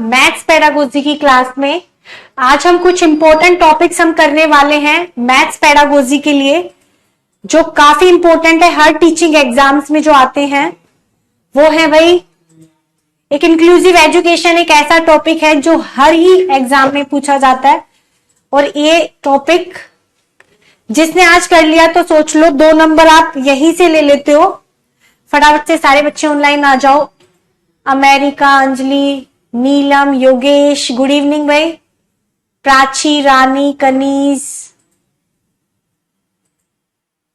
Maths pedagogy की class में। आज हम कुछ इंपॉर्टेंट टॉपिक्स हम करने वाले हैं मैथ्स पेडागोजी के लिए, जो काफी इंपॉर्टेंट है हर टीचिंग एग्जाम्स में जो आते हैं। वो है भाई एक इंक्लूसिव एजुकेशन, एक ऐसा टॉपिक है जो हर ही एग्जाम में पूछा जाता है। और ये टॉपिक जिसने आज कर लिया तो सोच लो 2 नंबर आप यहीं से ले लेते हो। फटाफट से सारे बच्चे ऑनलाइन आ जाओ। अमेरिका, अंजलि, नीलम, योगेश, गुड इवनिंग भाई। प्राची, रानी, कनीज।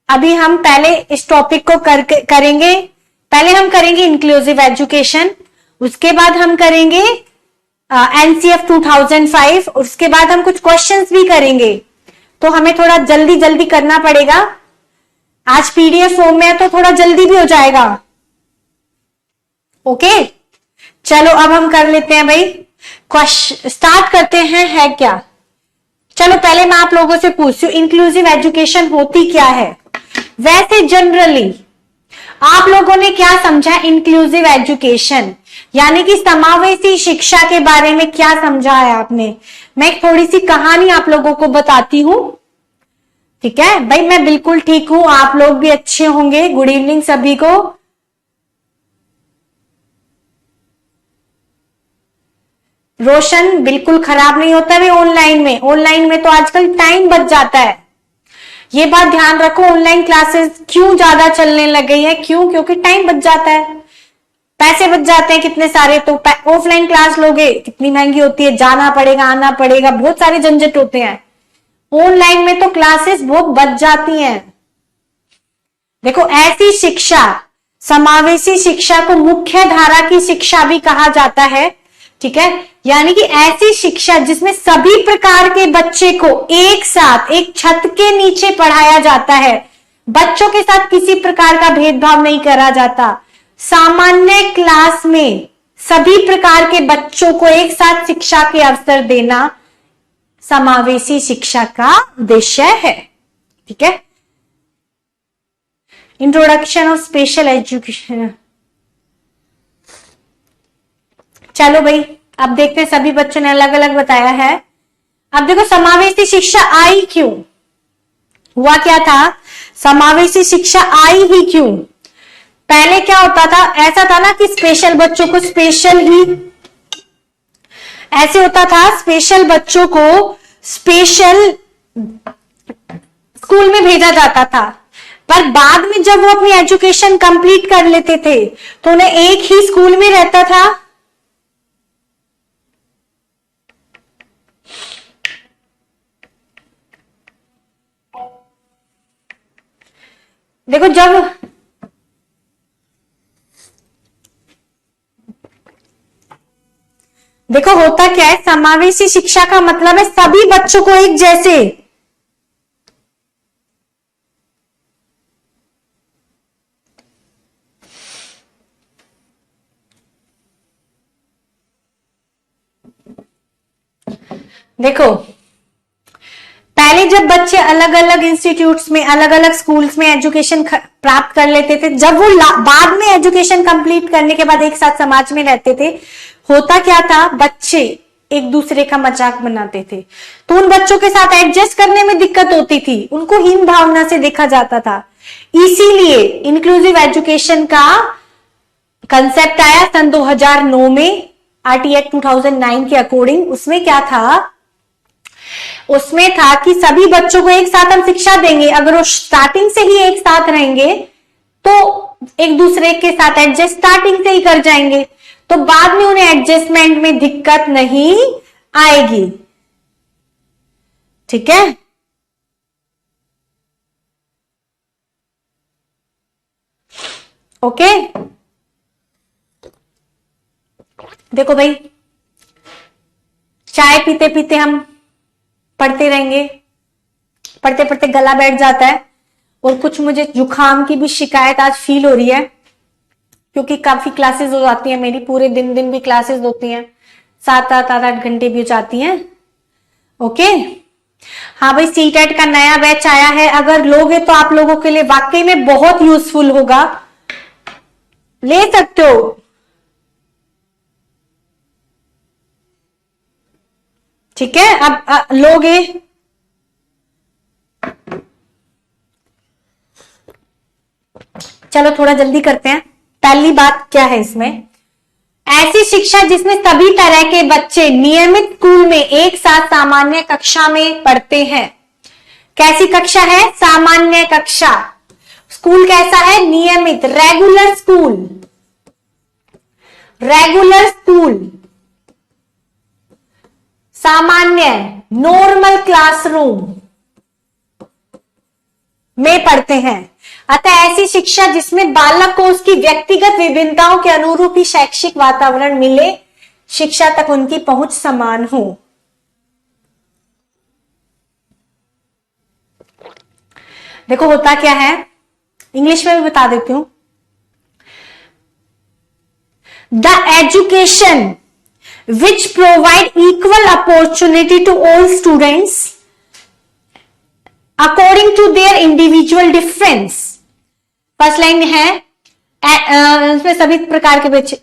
अभी हम पहले इस टॉपिक को करेंगे। पहले हम करेंगे इंक्लूसिव एजुकेशन, उसके बाद हम करेंगे एनसीएफ 2005, उसके बाद हम कुछ क्वेश्चंस भी करेंगे। तो हमें थोड़ा जल्दी जल्दी करना पड़ेगा। आज पीडीएफ फॉर्म में है तो थोड़ा जल्दी भी हो जाएगा। ओके, चलो अब हम कर लेते हैं भाई। क्वेश्चन स्टार्ट करते हैं। है क्या? चलो पहले मैं आप लोगों से पूछती हूँ, इंक्लूसिव एजुकेशन होती क्या है? वैसे जनरली आप लोगों ने क्या समझा इंक्लूसिव एजुकेशन, यानी कि समावेशी शिक्षा के बारे में क्या समझा है आपने? मैं एक थोड़ी सी कहानी आप लोगों को बताती हूं, ठीक है भाई? मैं बिल्कुल ठीक हूं, आप लोग भी अच्छे होंगे। गुड इवनिंग सभी को। रोशन बिल्कुल खराब नहीं होता है ऑनलाइन में तो आजकल टाइम बच जाता है। ये बात ध्यान रखो, ऑनलाइन क्लासेस क्यों ज्यादा चलने लग गई है? क्यों? क्योंकि टाइम बच जाता है, पैसे बच जाते हैं कितने सारे। तो ऑफलाइन क्लास लोगे कितनी महंगी होती है, जाना पड़ेगा, आना पड़ेगा, बहुत सारे झंझट होते हैं। ऑनलाइन में तो क्लासेस बहुत बच जाती हैं। देखो, ऐसी शिक्षा, समावेशी शिक्षा को मुख्य धारा की शिक्षा भी कहा जाता है, ठीक है? यानी कि ऐसी शिक्षा जिसमें सभी प्रकार के बच्चे को एक साथ एक छत के नीचे पढ़ाया जाता है, बच्चों के साथ किसी प्रकार का भेदभाव नहीं करा जाता। सामान्य क्लास में सभी प्रकार के बच्चों को एक साथ शिक्षा के अवसर देना समावेशी शिक्षा का उद्देश्य है, ठीक है? Introduction of special education. चलो भाई, अब देखते हैं, सभी बच्चों ने अलग अलग बताया है। अब देखो, समावेशी शिक्षा आई क्यों? हुआ क्या था? समावेशी शिक्षा आई ही क्यों? पहले क्या होता था? ऐसा था ना कि स्पेशल बच्चों को स्पेशल ही ऐसे होता था, स्पेशल बच्चों को स्पेशल स्कूल में भेजा जाता था। पर बाद में जब वो अपनी एजुकेशन कंप्लीट कर लेते थे तो उन्हें एक ही स्कूल में रहता था। देखो, देखो होता क्या है, समावेशी शिक्षा का मतलब है सभी बच्चों को एक जैसे देखो, पहले जब बच्चे अलग अलग इंस्टीट्यूट्स में, अलग अलग स्कूल्स में एजुकेशन प्राप्त कर लेते थे, जब वो बाद में एजुकेशन कंप्लीट करने के बाद एक साथ समाज में रहते थे, होता क्या था? बच्चे एक दूसरे का मजाक बनाते थे, तो उन बच्चों के साथ एडजस्ट करने में दिक्कत होती थी, उनको हीन भावना से देखा जाता था। इसीलिए इंक्लूसिव एजुकेशन का कंसेप्ट आया सन 2009 में, आरटी एक्ट 2009 के अकॉर्डिंग। उसमें क्या था? उसमें था कि सभी बच्चों को एक साथ हम शिक्षा देंगे। अगर वो स्टार्टिंग से ही एक साथ रहेंगे तो एक दूसरे के साथ एडजस्ट स्टार्टिंग से ही कर जाएंगे, तो बाद में उन्हें एडजस्टमेंट में दिक्कत नहीं आएगी, ठीक है? ओके, देखो भाई, चाय पीते पीते हम पढ़ते रहेंगे, पढ़ते पढ़ते गला बैठ जाता है, और कुछ मुझे जुकाम की भी शिकायत आज फील हो रही है, क्योंकि काफी क्लासेस हो जाती हैं मेरी, पूरे दिन भी क्लासेस होती हैं, 7-8 घंटे भी हो जाती हैं। ओके, हाँ भाई, सीटेट का नया बैच आया है, अगर लोगे तो आप लोगों के लिए वाकई में बहुत यूजफुल होगा, ले सकते हो। ठीक है, अब लोगे, चलो थोड़ा जल्दी करते हैं। पहली बात क्या है इसमें, ऐसी शिक्षा जिसमें सभी तरह के बच्चे नियमित स्कूल में एक साथ सामान्य कक्षा में पढ़ते हैं। कैसी कक्षा है? सामान्य कक्षा। स्कूल कैसा है? नियमित, रेगुलर स्कूल। रेगुलर स्कूल, सामान्य, नॉर्मल क्लासरूम में पढ़ते हैं। अतः ऐसी शिक्षा जिसमें बालक को उसकी व्यक्तिगत विभिन्नताओं के अनुरूप ही शैक्षिक वातावरण मिले, शिक्षा तक उनकी पहुंच समान हो। देखो होता क्या है, इंग्लिश में भी बता देती हूं। The education which provide equal opportunity to all students according to their individual difference। First line है इसमें सभी प्रकार के बच्चे।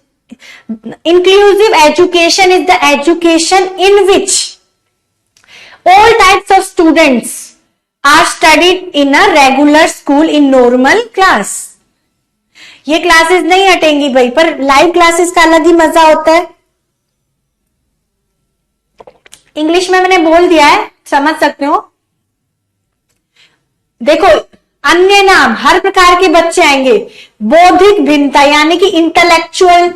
Inclusive education is the education in which all types of students are studied in a regular school in normal class। ये classes नहीं हटेंगी भाई, पर लाइव क्लासेस का अलग ही मजा होता है। इंग्लिश में मैंने बोल दिया है, समझ सकते हो। देखो अन्य नाम, हर प्रकार के बच्चे आएंगे। बौद्धिक भिन्नता यानी कि इंटेलेक्चुअल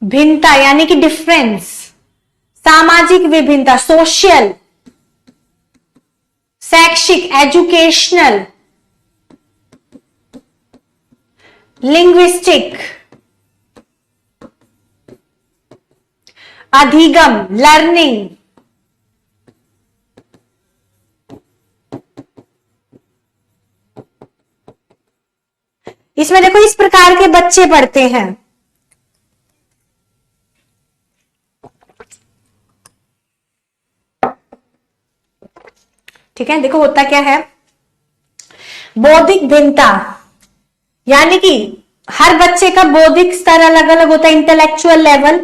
भिन्नता यानी कि डिफरेंस। सामाजिक विभिन्नता, सोशल, शैक्षिक, एजुकेशनल, लिंग्विस्टिक, अधिगम, लर्निंग। इसमें देखो इस प्रकार के बच्चे पढ़ते हैं। ठीक है, देखो होता क्या है, बौद्धिक भिन्नता यानी कि हर बच्चे का बौद्धिक स्तर अलग अलग होता है, इंटेलेक्चुअल लेवल।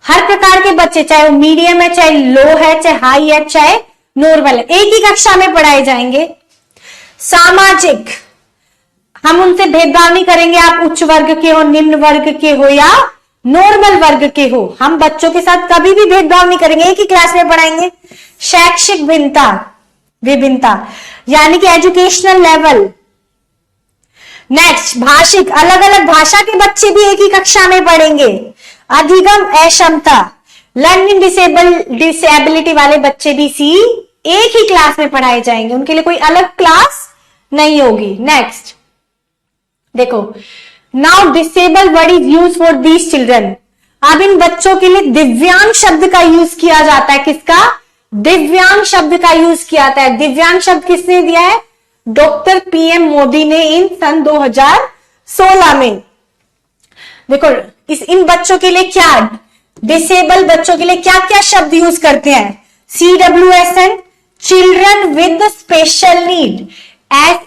हर प्रकार के बच्चे, चाहे वो मीडियम है, चाहे लो है, चाहे हाई है, चाहे नॉर्मल है, एक ही कक्षा में पढ़ाए जाएंगे। सामाजिक, हम उनसे भेदभाव नहीं करेंगे, आप उच्च वर्ग के हो, निम्न वर्ग के हो या नॉर्मल वर्ग के हो, हम बच्चों के साथ कभी भी भेदभाव नहीं करेंगे, एक ही क्लास में पढ़ाएंगे। शैक्षिक विभिन्नता यानी कि एजुकेशनल लेवल। नेक्स्ट, भाषिक, अलग अलग भाषा के बच्चे भी एक ही कक्षा में पढ़ेंगे। अधिगम, अक्षमता, लर्निंग डिसेबिलिटी वाले बच्चे भी एक ही क्लास में पढ़ाए जाएंगे, उनके लिए कोई अलग क्लास नहीं होगी। नेक्स्ट देखो, now disable word is use for these children. अब इन बच्चों के लिए दिव्यांग शब्द का यूज किया जाता है। किसका? दिव्यांग शब्द का यूज किया जाता है। दिव्यांग शब्द किसने दिया है? डॉक्टर पीएम मोदी ने इन सन 2016 में। देखो इन बच्चों के लिए क्या, डिसेबल बच्चों के लिए क्या क्या शब्द यूज करते हैं? CWSN, children with special need.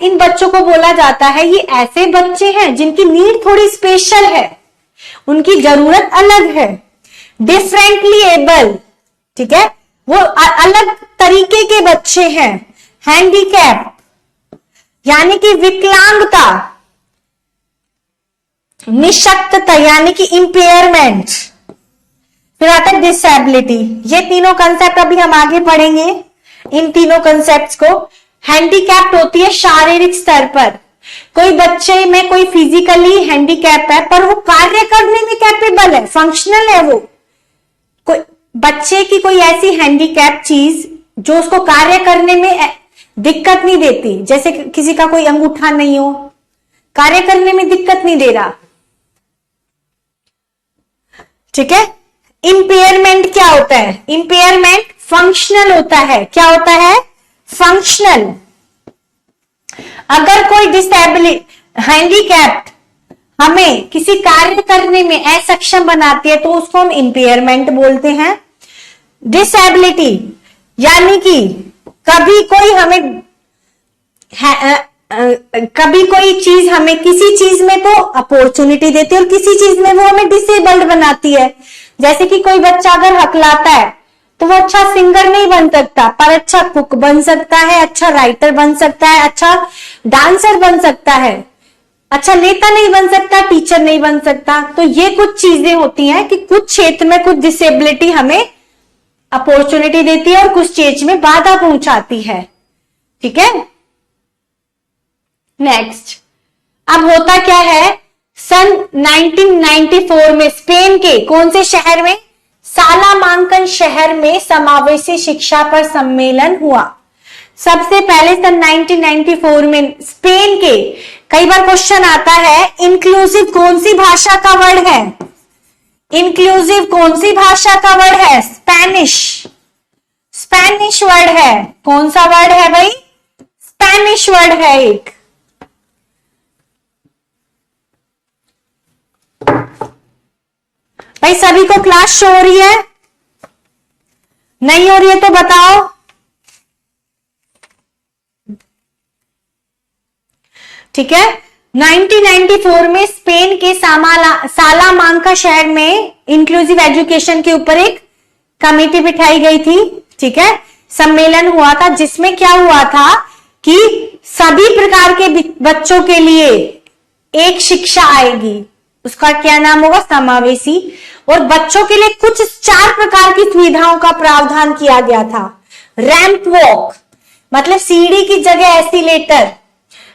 इन बच्चों को बोला जाता है ये ऐसे बच्चे हैं जिनकी नीड थोड़ी स्पेशल है, उनकी जरूरत अलग है। डिफरेंटली एबल, ठीक है, वो अलग तरीके के बच्चे हैं। हैंडीकैप यानी कि विकलांगता। निशक्तता यानी कि इंपेयरमेंट। फिर आता है डिसेबिलिटी। ये तीनों कंसेप्ट अभी हम आगे पढ़ेंगे, इन तीनों कंसेप्ट्स को। हैंडीकैप्ड होती है शारीरिक स्तर पर। कोई बच्चे में कोई फिजिकली हैंडीकैप है पर वो कार्य करने में कैपेबल है, फंक्शनल है। वो कोई बच्चे की कोई ऐसी हैंडीकैप चीज जो उसको कार्य करने में दिक्कत नहीं देती, जैसे किसी का कोई अंगूठा नहीं हो, कार्य करने में दिक्कत नहीं दे रहा। ठीक है। इंपेयरमेंट क्या होता है? इंपेयरमेंट फंक्शनल होता है। क्या होता है? फंक्शनल। अगर कोई डिसेबिलिटी हैंडीकैप्ड हमें किसी कार्य करने में असक्षम बनाती है तो उसको हम इंपेयरमेंट बोलते हैं। डिसेबिलिटी यानी कि कभी कोई हमें कभी कोई चीज हमें किसी चीज में तो अपॉर्चुनिटी देती है और किसी चीज में वो हमें डिसेबल्ड बनाती है। जैसे कि कोई बच्चा अगर हकलाता है तो वो अच्छा सिंगर नहीं बन सकता, पर अच्छा कुक बन सकता है, अच्छा राइटर बन सकता है, अच्छा डांसर बन सकता है, अच्छा नेता नहीं बन सकता, टीचर नहीं बन सकता। तो ये कुछ चीजें होती हैं कि कुछ क्षेत्र में कुछ डिसेबिलिटी हमें अपॉर्चुनिटी देती है और कुछ चीज में बाधा पहुंचाती है। ठीक है, नेक्स्ट। अब होता क्या है, सन 1994 में स्पेन के कौन से शहर में, सालामांकन शहर में समावेशी शिक्षा पर सम्मेलन हुआ। सबसे पहले सन 1994 में स्पेन के, कई बार क्वेश्चन आता है इंक्लूसिव कौन सी भाषा का वर्ड है, इंक्लूसिव कौन सी भाषा का वर्ड है, स्पेनिश, स्पेनिश वर्ड है। कौन सा वर्ड है भाई, स्पेनिश वर्ड है एक। भाई सभी को क्लास शो हो रही है, नहीं हो रही है तो बताओ। ठीक है, 1994 में स्पेन के सालामांका शहर में इंक्लूसिव एजुकेशन के ऊपर एक कमेटी बिठाई गई थी। ठीक है, सम्मेलन हुआ था जिसमें क्या हुआ था कि सभी प्रकार के बच्चों के लिए एक शिक्षा आएगी, उसका क्या नाम होगा, समावेशी। और बच्चों के लिए कुछ 4 प्रकार की सुविधाओं का प्रावधान किया गया था। रैंप वॉक मतलब सीढ़ी की जगह एस्केलेटर,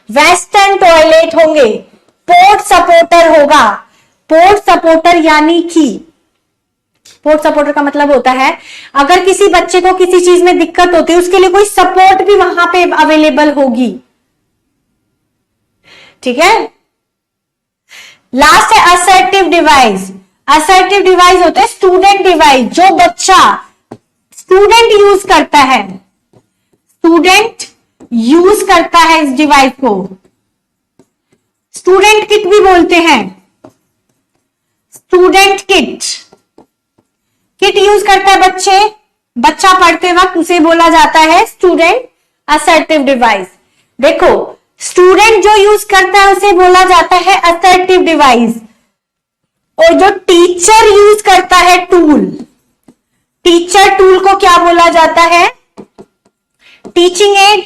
वेस्टर्न टॉयलेट होंगे, पोर्ट सपोर्टर होगा। पोर्ट सपोर्टर यानी कि पोर्ट सपोर्टर का मतलब होता है अगर किसी बच्चे को किसी चीज में दिक्कत होती है उसके लिए कोई सपोर्ट भी वहां पे अवेलेबल होगी। ठीक है, लास्ट है असर्टिव डिवाइस। असर्टिव डिवाइस होते हैं स्टूडेंट डिवाइस, जो बच्चा स्टूडेंट यूज करता है, स्टूडेंट यूज करता है इस डिवाइस को। स्टूडेंट किट भी बोलते हैं, स्टूडेंट किट, किट यूज करता है बच्चा पढ़ते वक्त, उसे बोला जाता है स्टूडेंट असर्टिव डिवाइस। देखो स्टूडेंट जो यूज करता है उसे बोला जाता है असर्टिव डिवाइस, और जो टीचर यूज करता है टूल, टीचर टूल को क्या बोला जाता है, टीचिंग एड।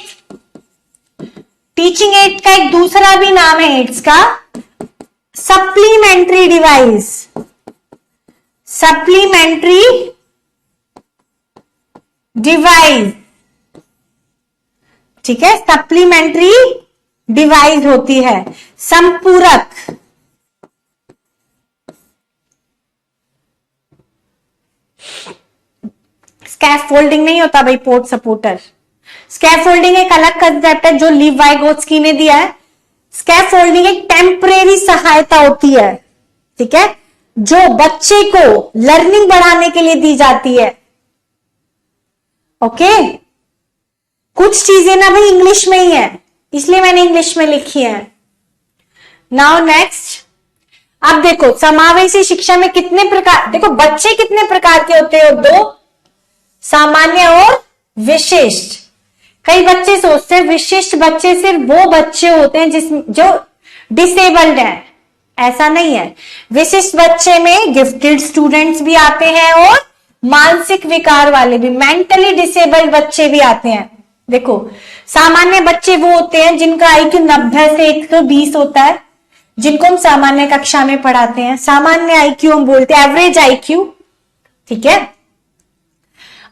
टीचिंग एड का एक दूसरा भी नाम है एड्स का, सप्लीमेंट्री डिवाइस, सप्लीमेंट्री डिवाइस। ठीक है, सप्लीमेंट्री डिवाइस होती है, संपूरक। स्कैफोल्डिंग नहीं होता भाई पोर्ट सपोर्टर। स्कैफोल्डिंग एक अलग कंसेप्ट है जो लीव वाइगोत्स्की ने दिया है। स्कैफोल्डिंग एक टेम्परेरी सहायता होती है, ठीक है, जो बच्चे को लर्निंग बढ़ाने के लिए दी जाती है। ओके, कुछ चीजें ना भाई इंग्लिश में ही है, इसलिए मैंने इंग्लिश में लिखी है। नाउ नेक्स्ट, अब देखो समावेशी शिक्षा में कितने प्रकार, देखो बच्चे कितने प्रकार के होते हैं, 2, सामान्य और विशिष्ट। कई बच्चे सोचते हैं विशिष्ट बच्चे सिर्फ वो बच्चे होते हैं जो डिसेबल्ड हैं, ऐसा नहीं है। विशिष्ट बच्चे में गिफ्टेड स्टूडेंट्स भी आते हैं और मानसिक विकार वाले भी, मेंटली डिसेबल्ड बच्चे भी आते हैं। देखो सामान्य बच्चे वो होते हैं जिनका आईक्यू 90 से 120 होता है, जिनको हम सामान्य कक्षा में पढ़ाते हैं। सामान्य आईक्यू हम बोलते हैं एवरेज आईक्यू, ठीक है।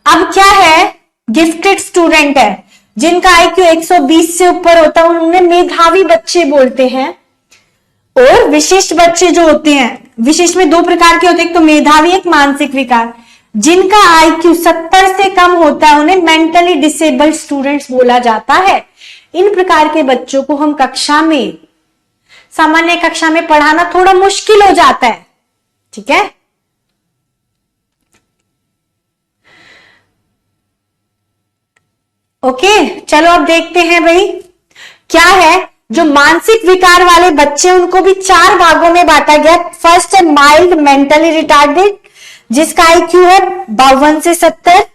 अब क्या है, गिफ्टेड स्टूडेंट है जिनका आईक्यू 120 से ऊपर होता है, उन्हें मेधावी बच्चे बोलते हैं। और विशिष्ट बच्चे जो होते हैं, विशिष्ट में 2 प्रकार के होते हैं, एक तो मेधावी, एक मानसिक विकार। जिनका आईक्यू 70 से कम होता है उन्हें मेंटली डिसेबल्ड स्टूडेंट्स बोला जाता है। इन प्रकार के बच्चों को हम कक्षा में, सामान्य कक्षा में पढ़ाना थोड़ा मुश्किल हो जाता है, ठीक है। ओके, चलो अब देखते हैं भाई क्या है। जो मानसिक विकार वाले बच्चे उनको भी 4 भागों में बांटा गया। फर्स्ट है माइल्ड मेंटली रिटार्डेड, जिसका आईक्यू है 52 से 70।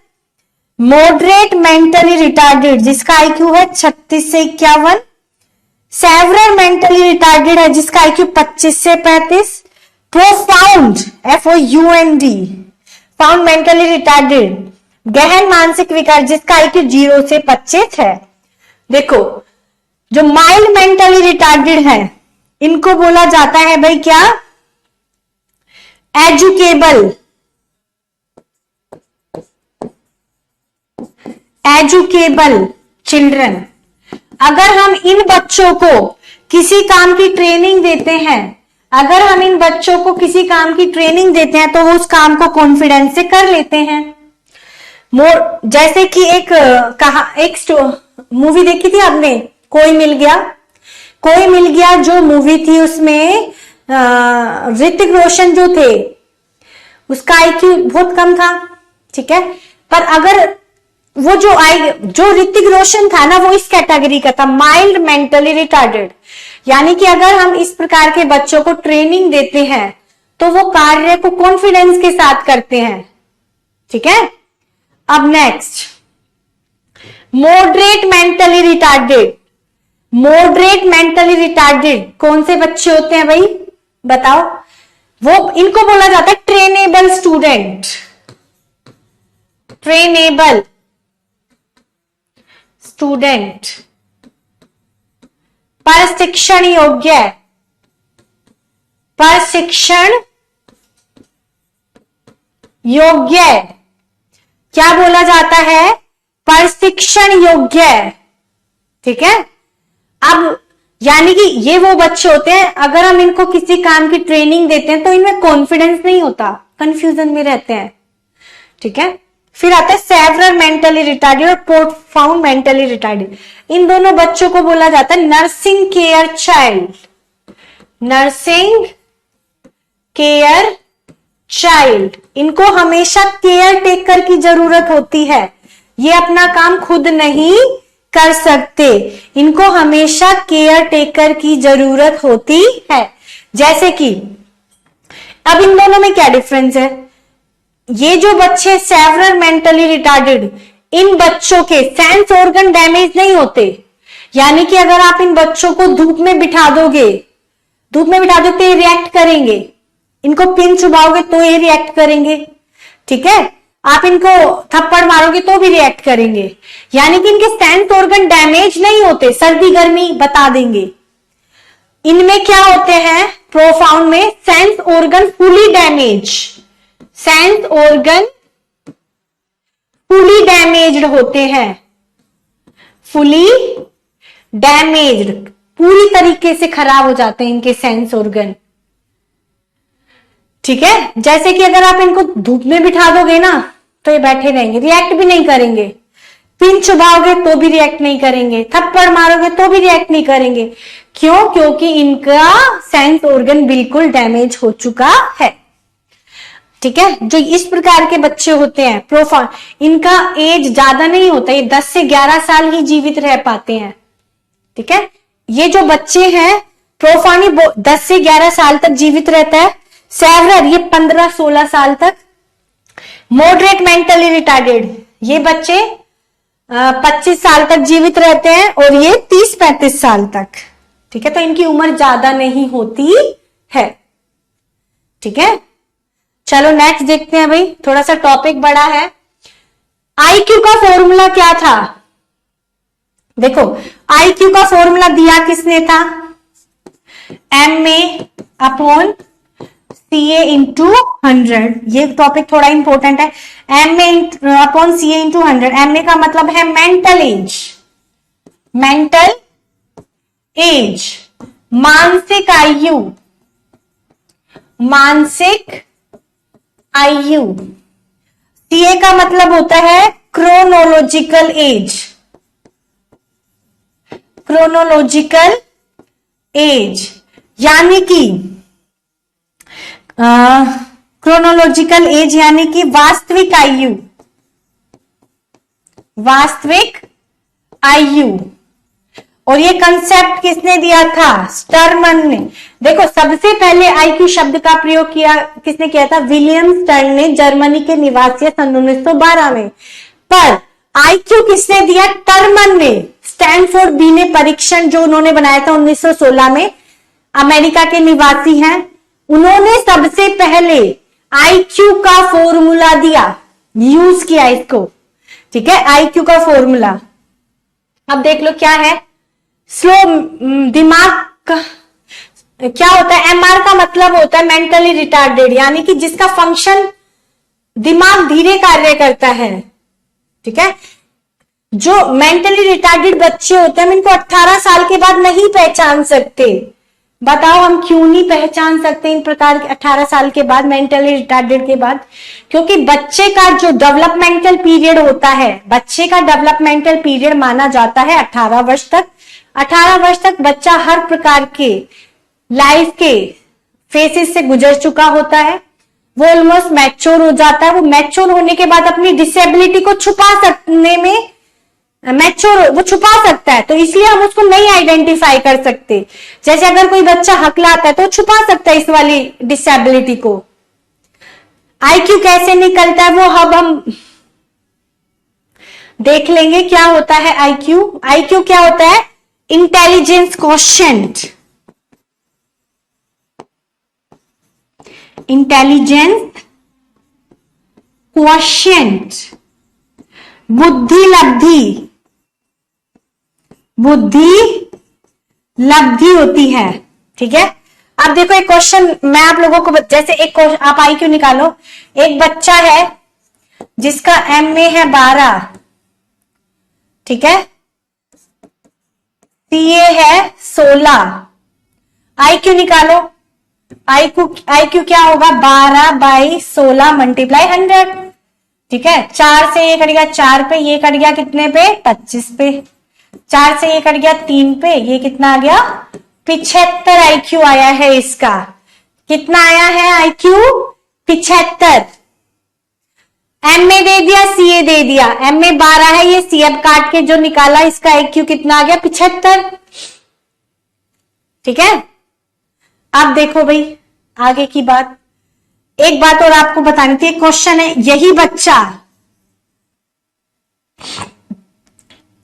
मॉडरेट मेंटली रिटार्डेड, जिसका आईक्यू है 36 से 51। सेवरल मेंटली रिटार्डेड है जिसका आईक्यू 25 से 35। Profound FOUND found mentally retarded गहन मानसिक विकार जिसका आईक्यू 0 से 25 है। देखो जो माइल्ड मेंटली रिटार्डेड है इनको बोला जाता है भाई क्या, एजुकेबल चिल्ड्रन। अगर हम इन बच्चों को किसी काम की ट्रेनिंग देते हैं, तो वो उस काम को कॉन्फिडेंस से कर लेते हैं। जैसे कि एक मूवी देखी थी आपने, कोई मिल गया जो मूवी थी, उसमें ऋतिक रोशन जो थे उसका आईक्यू बहुत कम था, ठीक है। पर अगर वो जो ऋतिक रोशन था ना, वो इस कैटेगरी का था, माइल्ड मेंटली रिटार्डेड। यानी कि अगर हम इस प्रकार के बच्चों को ट्रेनिंग देते हैं तो वो कार्य को कॉन्फिडेंस के साथ करते हैं, ठीक है। अब नेक्स्ट, मॉडरेट मेंटली रिटार्डेड कौन से बच्चे होते हैं भाई, बताओ। वो इनको बोला जाता है ट्रेनेबल स्टूडेंट, प्रशिक्षण योग्य क्या बोला जाता है, प्रशिक्षण योग्य, ठीक है। अब यानी कि ये वो बच्चे होते हैं, अगर हम इनको किसी काम की ट्रेनिंग देते हैं तो इनमें कॉन्फिडेंस नहीं होता, कंफ्यूजन में रहते हैं, ठीक है। फिर आता है सेवरल मेंटली रिटार्डेड और प्रोफाउंड मेंटली रिटार्डेड। इन दोनों बच्चों को बोला जाता है नर्सिंग केयर चाइल्ड। इनको हमेशा केयर टेकर की जरूरत होती है, ये अपना काम खुद नहीं कर सकते, इनको हमेशा केयर टेकर की जरूरत होती है। जैसे कि अब इन दोनों में क्या डिफरेंस है, ये जो बच्चे सेवरल मेंटली रिटार्डेड, इन बच्चों के सेंस ऑर्गन डैमेज नहीं होते। यानी कि अगर आप इन बच्चों को धूप में बिठा दोगे तो ये रिएक्ट करेंगे, इनको पिन चुबाओगे तो ये रिएक्ट करेंगे, ठीक है। आप इनको थप्पड़ मारोगे तो भी रिएक्ट करेंगे। यानी कि इनके सेंस ऑर्गन डैमेज नहीं होते, सर्दी गर्मी बता देंगे। इनमें क्या होते हैं, प्रोफाउंड में सेंस ऑर्गन फुली डैमेज्ड होते हैं, फुली डैमेज्ड, पूरी तरीके से खराब हो जाते हैं इनके सेंस ऑर्गन, ठीक है। जैसे कि अगर आप इनको धूप में बिठा दोगे ना तो ये बैठे रहेंगे, रिएक्ट भी नहीं करेंगे, पिन चुबाओगे तो भी रिएक्ट नहीं करेंगे, थप्पड़ मारोगे तो भी रिएक्ट नहीं करेंगे। क्यों? क्योंकि इनका सेंस ऑर्गन बिल्कुल डैमेज हो चुका है, ठीक है। जो इस प्रकार के बच्चे होते हैं प्रोफाउंड, इनका एज ज्यादा नहीं होता, ये 10 से 11 साल ही जीवित रह पाते हैं, ठीक है। ये जो बच्चे हैं प्रोफाउंड 10 से 11 साल तक जीवित रहता है, सेवरल ये 15-16 साल तक। मॉडरेट मेंटली रिटार्डेड ये बच्चे 25 साल तक जीवित रहते हैं और ये 30-35 साल तक, ठीक है। तो इनकी उम्र ज्यादा नहीं होती है, ठीक है। चलो नेक्स्ट देखते हैं भाई, थोड़ा सा टॉपिक बड़ा है। आईक्यू का फॉर्मूला क्या था, देखो आईक्यू का फॉर्मूला दिया किसने था, MA/CA इंटू 100। ये टॉपिक थोड़ा इंपॉर्टेंट है, MA/CA इंटू 100। MA का मतलब है मेंटल एज, मानसिक आयु। CA का मतलब होता है क्रोनोलॉजिकल एज, यानी कि क्रोनोलॉजिकल एज यानी कि वास्तविक आयु। और ये कंसेप्ट किसने दिया था, स्टरमन ने। देखो सबसे पहले आईक्यू शब्द का प्रयोग किसने किया था, विलियम स्टर्न ने, जर्मनी के निवासी सन 1912 में। पर आईक्यू किसने दिया, टर्मन ने। स्टैनफोर्ड बीने परीक्षण जो उन्होंने बनाया था 1916 में, अमेरिका के निवासी हैं, उन्होंने सबसे पहले आईक्यू का फॉर्मूला दिया, यूज किया इसको, ठीक है, आईक्यू का फॉर्मूला। अब देख लो क्या है, स्लो दिमाग का क्या होता है, एमआर का मतलब होता है मेंटली रिटार्डेड, यानी कि जिसका फंक्शन दिमाग धीरे कार्य करता है, ठीक है। जो मेंटली रिटार्डेड बच्चे होते हैं हम इनको 18 साल के बाद नहीं पहचान सकते। बताओ हम क्यों नहीं पहचान सकते इन प्रकार के 18 साल के बाद, मेंटली रिटार्डेड के बाद? क्योंकि बच्चे का जो डेवलपमेंटल पीरियड होता है, बच्चे का डेवलपमेंटल पीरियड माना जाता है 18 वर्ष तक। 18 वर्ष तक बच्चा हर प्रकार के लाइफ के फेसेस से गुजर चुका होता है, वो ऑलमोस्ट मैच्योर हो जाता है। वो मैच्योर होने के बाद अपनी डिसेबिलिटी को छुपा सकने में मैच्योर, वो छुपा सकता है, तो इसलिए हम उसको नहीं आइडेंटिफाई कर सकते। जैसे अगर कोई बच्चा हकलाता है तो छुपा सकता है इस वाली डिसेबिलिटी को। आईक्यू कैसे निकलता है वो अब हम देख लेंगे क्या होता है आईक्यू। आईक्यू क्या होता है? इंटेलिजेंस क्वोशिएंट, इंटेलिजेंस क्वोशिएंट, बुद्धि लब्धि, बुद्धि लब्धि होती है, ठीक है। अब देखो एक क्वेश्चन मैं आप लोगों को, जैसे एक क्वेश्चन आप आईक्यू निकालो। एक बच्चा है जिसका एमए है 12, ठीक है, सीए है 16, आईक्यू निकालो। आईक्यू क्या होगा? 12/16 मल्टीप्लाई 100, ठीक है। 4 से ये कट गया 4 पे, ये कट गया कितने पे? 25 पे। 4 से ये कट गया 3 पे, ये कितना आ गया? 75 आईक्यू आया है इसका। कितना आया है आईक्यू? 75। एमए दे दिया, सीए दे दिया। एमए 12 है, ये सी अब काट के जो निकाला, इसका आईक्यू कितना आ गया? 75, ठीक है। अब देखो भाई आगे की बात, एक बात और आपको बतानी थी। क्वेश्चन है, यही बच्चा,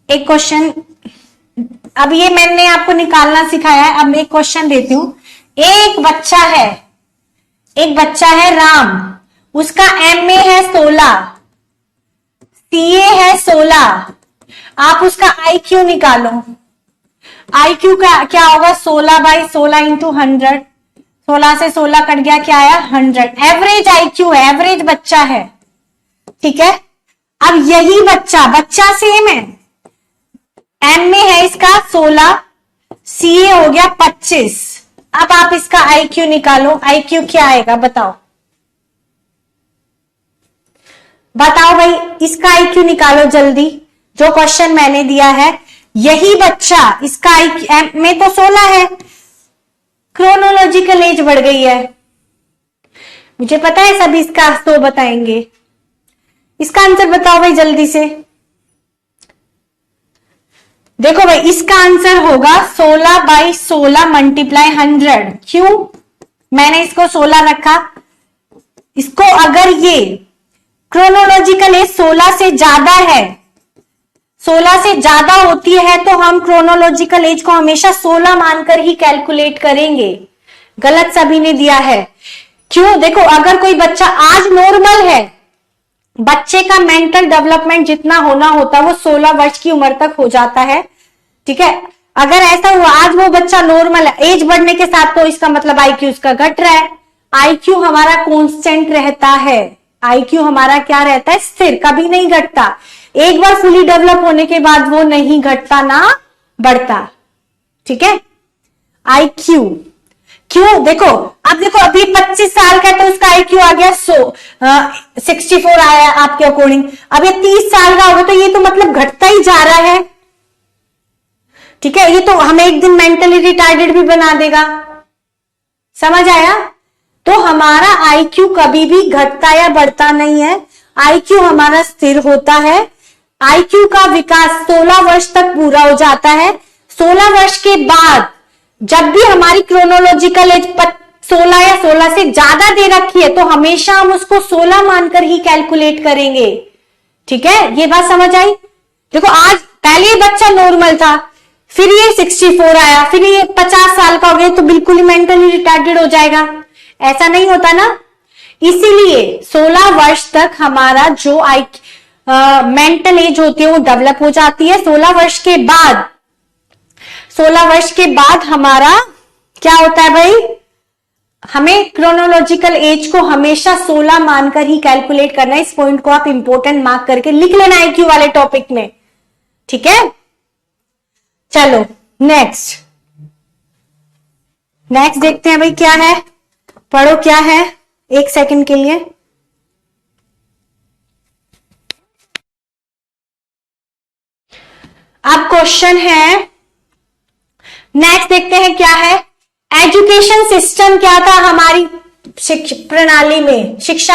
एक क्वेश्चन, अब ये मैंने आपको निकालना सिखाया है, अब मैं एक क्वेश्चन देती हूं। एक बच्चा है राम, उसका एमए है 16, सीए है 16, आप उसका आईक्यू निकालो। आईक्यू का क्या होगा? 16/16 इंटू 100, 16 से 16 कट गया, क्या आया? 100। एवरेज आईक्यू है, एवरेज बच्चा है, ठीक है। अब यही बच्चा सेम है, एमए है इसका 16, सीए हो गया 25। अब आप इसका आईक्यू निकालो, आईक्यू क्या आएगा बताओ? बताओ भाई, इसका आईक्यू निकालो जल्दी, जो क्वेश्चन मैंने दिया है। यही बच्चा, इसका आईक्यू में तो 16 है, क्रोनोलॉजिकल एज बढ़ गई है, मुझे पता है सभी इसका तो बताएंगे। इसका आंसर बताओ भाई जल्दी से। देखो भाई, इसका आंसर होगा 16/16 मल्टीप्लाई 100। क्यों मैंने इसको 16 रखा? इसको अगर ये क्रोनोलॉजिकल एज 16 से ज्यादा है, 16 से ज्यादा होती है, तो हम क्रोनोलॉजिकल एज को हमेशा 16 मानकर ही कैलकुलेट करेंगे। गलत सभी ने दिया है। क्यों? देखो, अगर कोई बच्चा आज नॉर्मल है, बच्चे का मेंटल डेवलपमेंट जितना होना होता है वो 16 वर्ष की उम्र तक हो जाता है, ठीक है। अगर ऐसा हुआ आज वो बच्चा नॉर्मल है, एज बढ़ने के साथ, तो इसका मतलब आईक्यू उसका घट रहा है। आईक्यू हमारा कांस्टेंट रहता है, आईक्यू हमारा क्या रहता है? स्थिर, कभी नहीं घटता। एक बार फुली डेवलप होने के बाद वो नहीं घटता ना बढ़ता, ठीक है। आईक्यू क्यों? देखो, अब देखो, अभी 25 साल का है तो उसका आईक्यू आ गया 64 आया आपके अकॉर्डिंग। अब ये 30 साल का होगा तो ये तो मतलब घटता ही जा रहा है, ठीक है। ये तो हमें एक दिन मेंटली रिटार्डेड भी बना देगा, समझ आया? तो हमारा आईक्यू कभी भी घटता या बढ़ता नहीं है, आईक्यू हमारा स्थिर होता है। आईक्यू का विकास 16 वर्ष तक पूरा हो जाता है। 16 वर्ष के बाद जब भी हमारी क्रोनोलॉजिकल एज 16 या 16 से ज्यादा दे रखी है, तो हमेशा हम उसको 16 मानकर ही कैलकुलेट करेंगे, ठीक है। ये बात समझ आई? देखो, आज पहले ये बच्चा नॉर्मल था, फिर ये 64 आया, फिर ये 50 साल का हो गया तो बिल्कुल ही मेंटली रिटार्डेड हो जाएगा। ऐसा नहीं होता ना। इसीलिए 16 वर्ष तक हमारा जो मेंटल एज होती है वो डेवलप हो जाती है। 16 वर्ष के बाद हमारा क्या होता है भाई, हमें क्रोनोलॉजिकल एज को हमेशा 16 मानकर ही कैलकुलेट करना है। इस पॉइंट को आप इंपोर्टेंट मार्क करके लिख लेना IQ वाले टॉपिक में, ठीक है। चलो नेक्स्ट देखते हैं भाई क्या है, पढ़ो क्या है, एक सेकंड के लिए। अब क्वेश्चन है, नेक्स्ट देखते हैं क्या है। एजुकेशन सिस्टम क्या था हमारी शिक्षा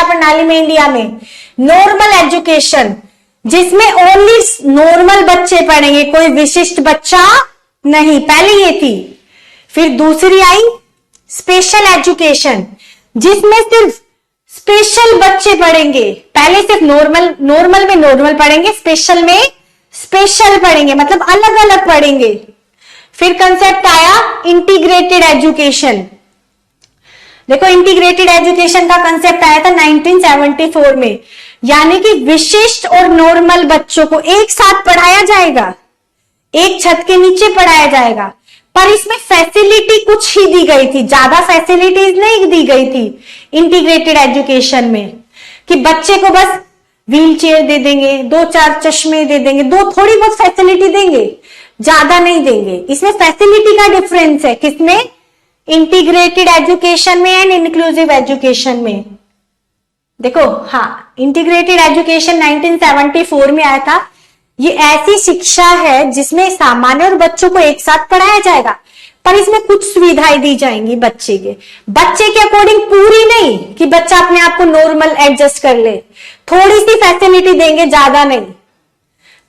प्रणाली में इंडिया में? नॉर्मल एजुकेशन, जिसमें ओनली नॉर्मल बच्चे पढ़ेंगे, कोई विशिष्ट बच्चा नहीं, पहले ये थी। फिर दूसरी आई स्पेशल एजुकेशन, जिसमें सिर्फ स्पेशल बच्चे पढ़ेंगे। पहले सिर्फ नॉर्मल में नॉर्मल पढ़ेंगे, स्पेशल में स्पेशल पढ़ेंगे, मतलब अलग अलग पढ़ेंगे। फिर कंसेप्ट आया इंटीग्रेटेड एजुकेशन। देखो इंटीग्रेटेड एजुकेशन का कंसेप्ट आया था 1974 में, यानी कि विशिष्ट और नॉर्मल बच्चों को एक साथ पढ़ाया जाएगा, एक छत के नीचे पढ़ाया जाएगा। पर इसमें फैसिलिटी कुछ ही दी गई थी, ज्यादा फैसिलिटीज नहीं दी गई थी इंटीग्रेटेड एजुकेशन में, कि बच्चे को बस व्हील चेयर दे देंगे, 2-4 चश्मे दे देंगे, थोड़ी बहुत फैसिलिटी देंगे, ज्यादा नहीं देंगे। इसमें फैसिलिटी का डिफरेंस है, किसमें? इंटीग्रेटेड एजुकेशन में एंड इंक्लूसिव एजुकेशन में। देखो हाँ, इंटीग्रेटेड एजुकेशन 1974 में आया था। ये ऐसी शिक्षा है जिसमें सामान्य और बच्चों को एक साथ पढ़ाया जाएगा, पर इसमें कुछ सुविधाएं दी जाएंगी बच्चे के अकॉर्डिंग, पूरी नहीं कि बच्चा अपने आप को नॉर्मल एडजस्ट कर ले, थोड़ी सी फैसिलिटी देंगे, ज्यादा नहीं,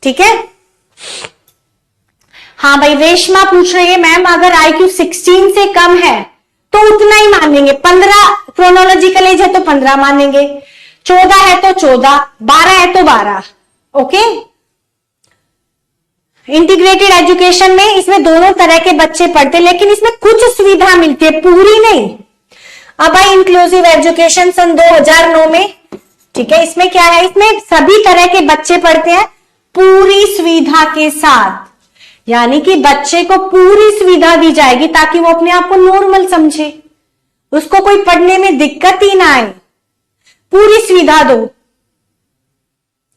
ठीक है। हाँ भाई, रेशमा पूछ रही है मैम अगर IQ 16 से कम है तो उतना ही मानेंगे। 15 क्रोनोलॉजिकल एज है तो 15 मानेंगे, 14 है तो 14, 12 है तो 12। ओके, इंटीग्रेटेड एजुकेशन में इसमें दोनों तरह के बच्चे पढ़ते, लेकिन इसमें कुछ सुविधा मिलती है, पूरी नहीं। अब आई इंक्लूसिव एजुकेशन सन 2009 में, ठीक है। इसमें क्या है, इसमें सभी तरह के बच्चे पढ़ते हैं पूरी सुविधा के साथ, यानी कि बच्चे को पूरी सुविधा दी जाएगी ताकि वो अपने आप को नॉर्मल समझे, उसको कोई पढ़ने में दिक्कत ही ना आए, पूरी सुविधा दो,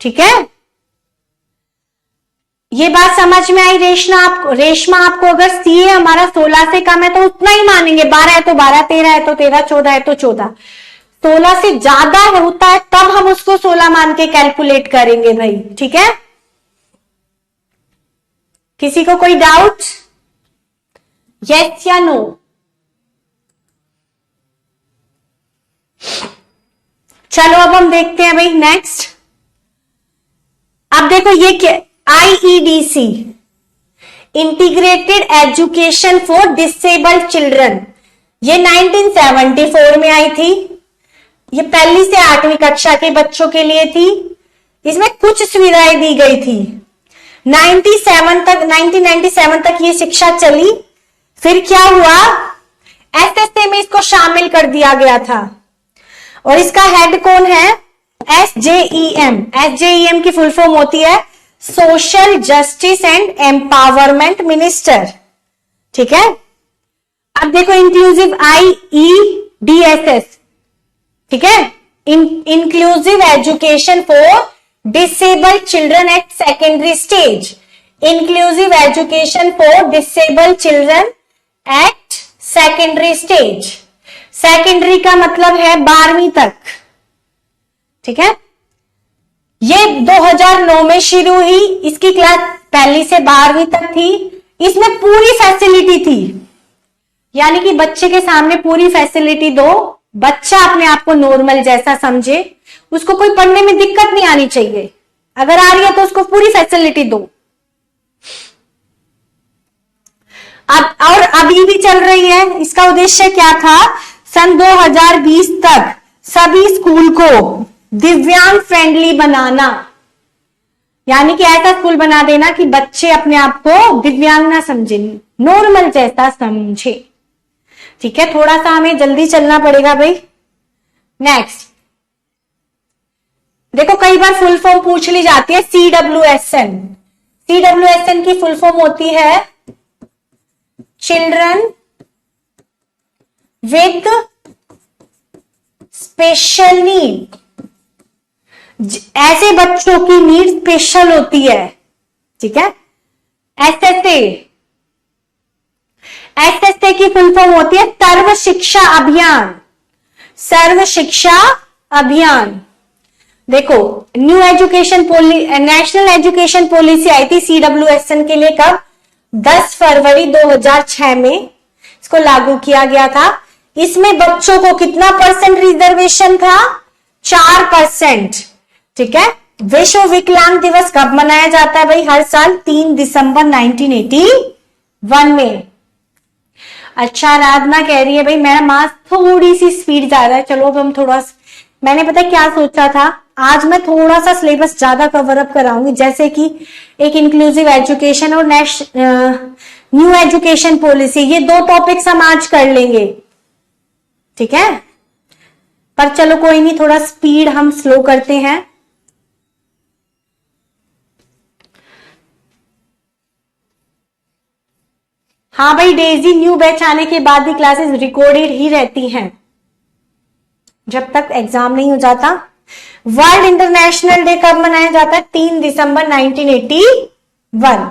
ठीक है। ये बात समझ में आई रेशमा आपको अगर CA हमारा 16 से कम है तो उतना ही मानेंगे, 12 है तो 12, 13 है तो 13, 14 है तो 14। 16 से ज्यादा होता है तब हम उसको 16 मान के कैलकुलेट करेंगे भाई, ठीक है। किसी को कोई डाउट? यस या नो? चलो अब हम देखते हैं भाई नेक्स्ट। अब देखो ये क्या, IEDC integrated education for disabled children, ये 1974 में आई थी। ये 1ली से 8वीं कक्षा के बच्चों के लिए थी। इसमें कुछ सुविधाएं दी गई थी। 1997 तक ये शिक्षा चली। फिर क्या हुआ, SSA में इसको शामिल कर दिया गया था और इसका हेड कौन है? SJEM की फुल फॉर्म होती है social justice and empowerment minister, ठीक है। अब देखो इंक्लूसिव IEDSS, ठीक है, inclusive education for disabled children eight secondary stage, inclusive education for disabled children eight secondary stage. Secondary का मतलब है 12वीं तक, ठीक है। ये 2009 में शुरू हुई, इसकी क्लास 1ली से 12वीं तक थी। इसमें पूरी फैसिलिटी थी, यानी कि बच्चे के सामने पूरी फैसिलिटी दो, बच्चा अपने आप को नॉर्मल जैसा समझे, उसको कोई पढ़ने में दिक्कत नहीं आनी चाहिए, अगर आ रही है तो उसको पूरी फैसिलिटी दो। अब और अभी भी चल रही है। इसका उद्देश्य क्या था? सन 2020 तक सभी स्कूल को दिव्यांग फ्रेंडली बनाना, यानी कि ऐसा स्कूल बना देना कि बच्चे अपने आप को दिव्यांग ना समझे, नॉर्मल जैसा समझे। ठीक है, थोड़ा सा हमें जल्दी चलना पड़ेगा भाई। नेक्स्ट देखो, कई बार फुल फॉर्म पूछ ली जाती है CWSN। CWSN की फुल फॉर्म होती है चिल्ड्रन विद स्पेशल नीड। ऐसे बच्चों की नीड स्पेशल होती है। ठीक है, SSA की फुल फॉर्म होती है सर्व शिक्षा अभियान। सर्व शिक्षा अभियान। देखो, new education national education policy आई थी CWSN के लिए कब? 10 फरवरी 2006 में इसको लागू किया गया था। इसमें बच्चों को कितना % रिजर्वेशन था? 4%। ठीक है, विश्व विकलांग दिवस कब मनाया जाता है भाई? हर साल 3 दिसंबर 1981 में। अच्छा, आराधना कह रही है भाई मेरा मास थोड़ी सी स्पीड जा रहा है। चलो अब हम थोड़ा, मैंने पता क्या सोचा था, आज मैं थोड़ा सा सिलेबस ज्यादा कवर अप कराऊंगी, जैसे कि एक इंक्लूसिव एजुकेशन और न्यू एजुकेशन पॉलिसी, ये 2 टॉपिक्स हम आज कर लेंगे। ठीक है, पर चलो कोई नहीं, थोड़ा स्पीड हम स्लो करते हैं। हाँ भाई डेजी, न्यू बैच आने के बाद ही क्लासेस रिकॉर्डेड ही रहती हैं जब तक एग्जाम नहीं हो जाता। वर्ल्ड इंटरनेशनल डे कब मनाया जाता है? 3 दिसंबर 1981।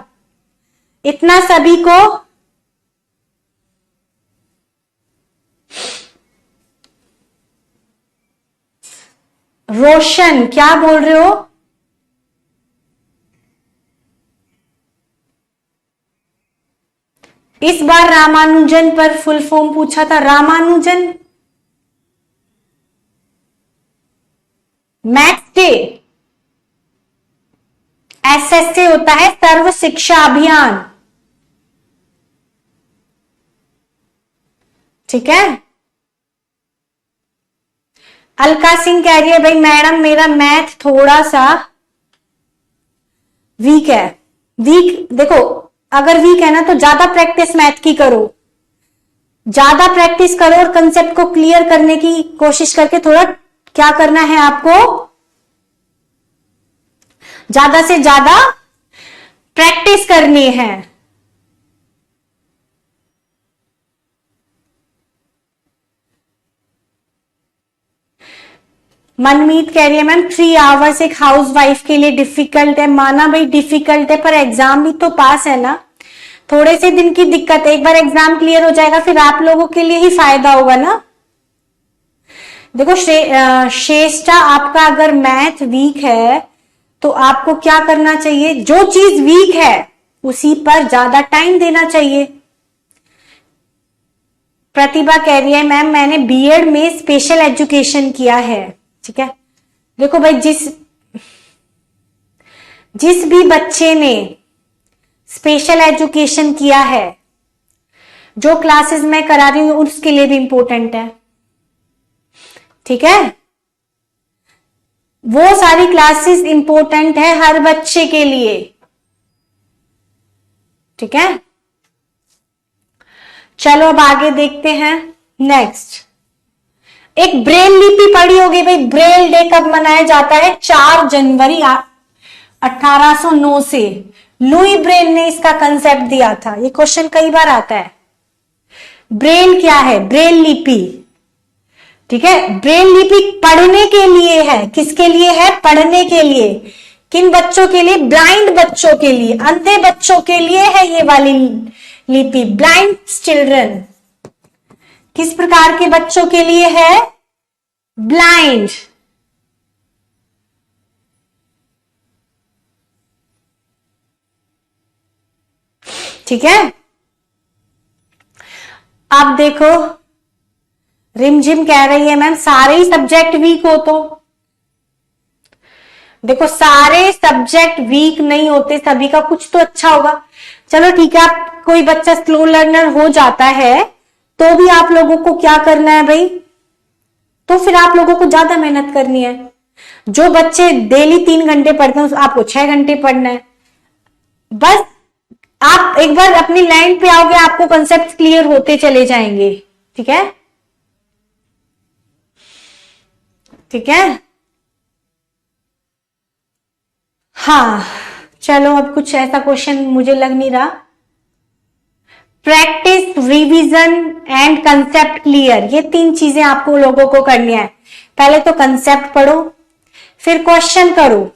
इतना सभी को रोशन क्या बोल रहे हो? इस बार रामानुजन पर फुल फॉर्म पूछा था। Ramanujan maths day. SSA होता है सर्व शिक्षा अभियान। ठीक है, अलका सिंह कह रही है भाई मैडम मेरा मैथ थोड़ा सा वीक है। वीक देखो, अगर वीक है ना तो ज्यादा प्रैक्टिस मैथ की करो, ज्यादा प्रैक्टिस करो और कंसेप्ट को क्लियर करने की कोशिश करके थोड़ा क्या करना है आपको, ज्यादा से ज्यादा प्रैक्टिस करनी है। मनमीत कह रही है मैम 3 आवर्स एक हाउस वाइफ के लिए डिफिकल्ट है। माना भाई डिफिकल्ट है, पर एग्जाम भी तो पास है ना। थोड़े से दिन की दिक्कत है, एक बार एग्जाम क्लियर हो जाएगा फिर आप लोगों के लिए ही फायदा होगा ना। देखो श्रेष्ठा, आपका अगर मैथ वीक है तो आपको क्या करना चाहिए? जो चीज वीक है उसी पर ज्यादा टाइम देना चाहिए। प्रतिभा कह रही है मैम मैंने बीएड में स्पेशल एजुकेशन किया है। ठीक है, देखो भाई जिस भी बच्चे ने स्पेशल एजुकेशन किया है, जो क्लासेस मैं करा रही हूं उसके लिए भी इंपॉर्टेंट है। ठीक है, वो सारी क्लासेस इंपॉर्टेंट है हर बच्चे के लिए। ठीक है, चलो अब आगे देखते हैं। नेक्स्ट, एक ब्रेल लिपि पढ़ी होगी भाई। ब्रेल डे कब मनाया जाता है? 4 जनवरी 1809 से लुई ब्रेल ने इसका कंसेप्ट दिया था। ये क्वेश्चन कई बार आता है। ब्रेल क्या है? ब्रेल लिपि। ठीक है, ब्रेल लिपि पढ़ने के लिए है। किसके लिए है? पढ़ने के लिए। किन बच्चों के लिए? ब्लाइंड बच्चों के लिए, अंधे बच्चों के लिए है ये वाली लिपि। Blind children. किस प्रकार के बच्चों के लिए है? ब्लाइंड। ठीक है, अब देखो रिमझिम कह रही है मैम सारे ही सब्जेक्ट वीक हो तो। देखो सारे सब्जेक्ट वीक नहीं होते, सभी का कुछ तो अच्छा होगा। चलो ठीक है, आप कोई बच्चा स्लो लर्नर हो जाता है तो भी आप लोगों को क्या करना है भाई? तो फिर आप लोगों को ज्यादा मेहनत करनी है। जो बच्चे डेली 3 घंटे पढ़ते हैं आपको 6 घंटे पढ़ना है। बस आप एक बार अपनी लाइन पे आओगे, आपको कंसेप्ट क्लियर होते चले जाएंगे। ठीक है, ठीक है। हाँ चलो, अब कुछ ऐसा क्वेश्चन मुझे लग नहीं रहा। Practice, revision and concept clear, ये 3 चीजें आपको लोगों को करनी है। पहले तो कंसेप्ट पढ़ो, फिर क्वेश्चन करो,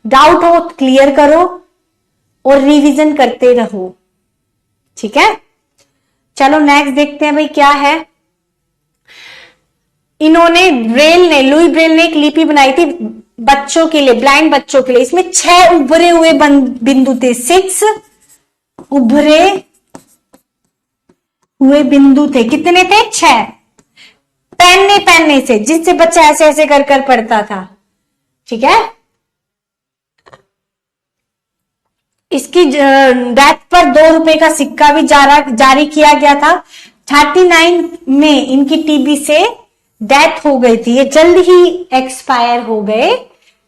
डाउट हो क्लियर करो और रिवीजन करते रहो। ठीक है, चलो नेक्स्ट देखते हैं भाई क्या है। इन्होंने लुई ब्रेल ने एक लिपि बनाई थी बच्चों के लिए, ब्लाइंड बच्चों के लिए। इसमें 6 उभरे हुए बिंदु थे, 6 उभरे हुए बिंदु थे। कितने थे? 6। पहनने से, जिससे बच्चा ऐसे ऐसे कर कर पढ़ता था। ठीक है, इसकी डेथ पर 2 रुपए का सिक्का भी जारी किया गया था। 39 में इनकी टीबी से डेथ हो गई थी, ये जल्द ही एक्सपायर हो गए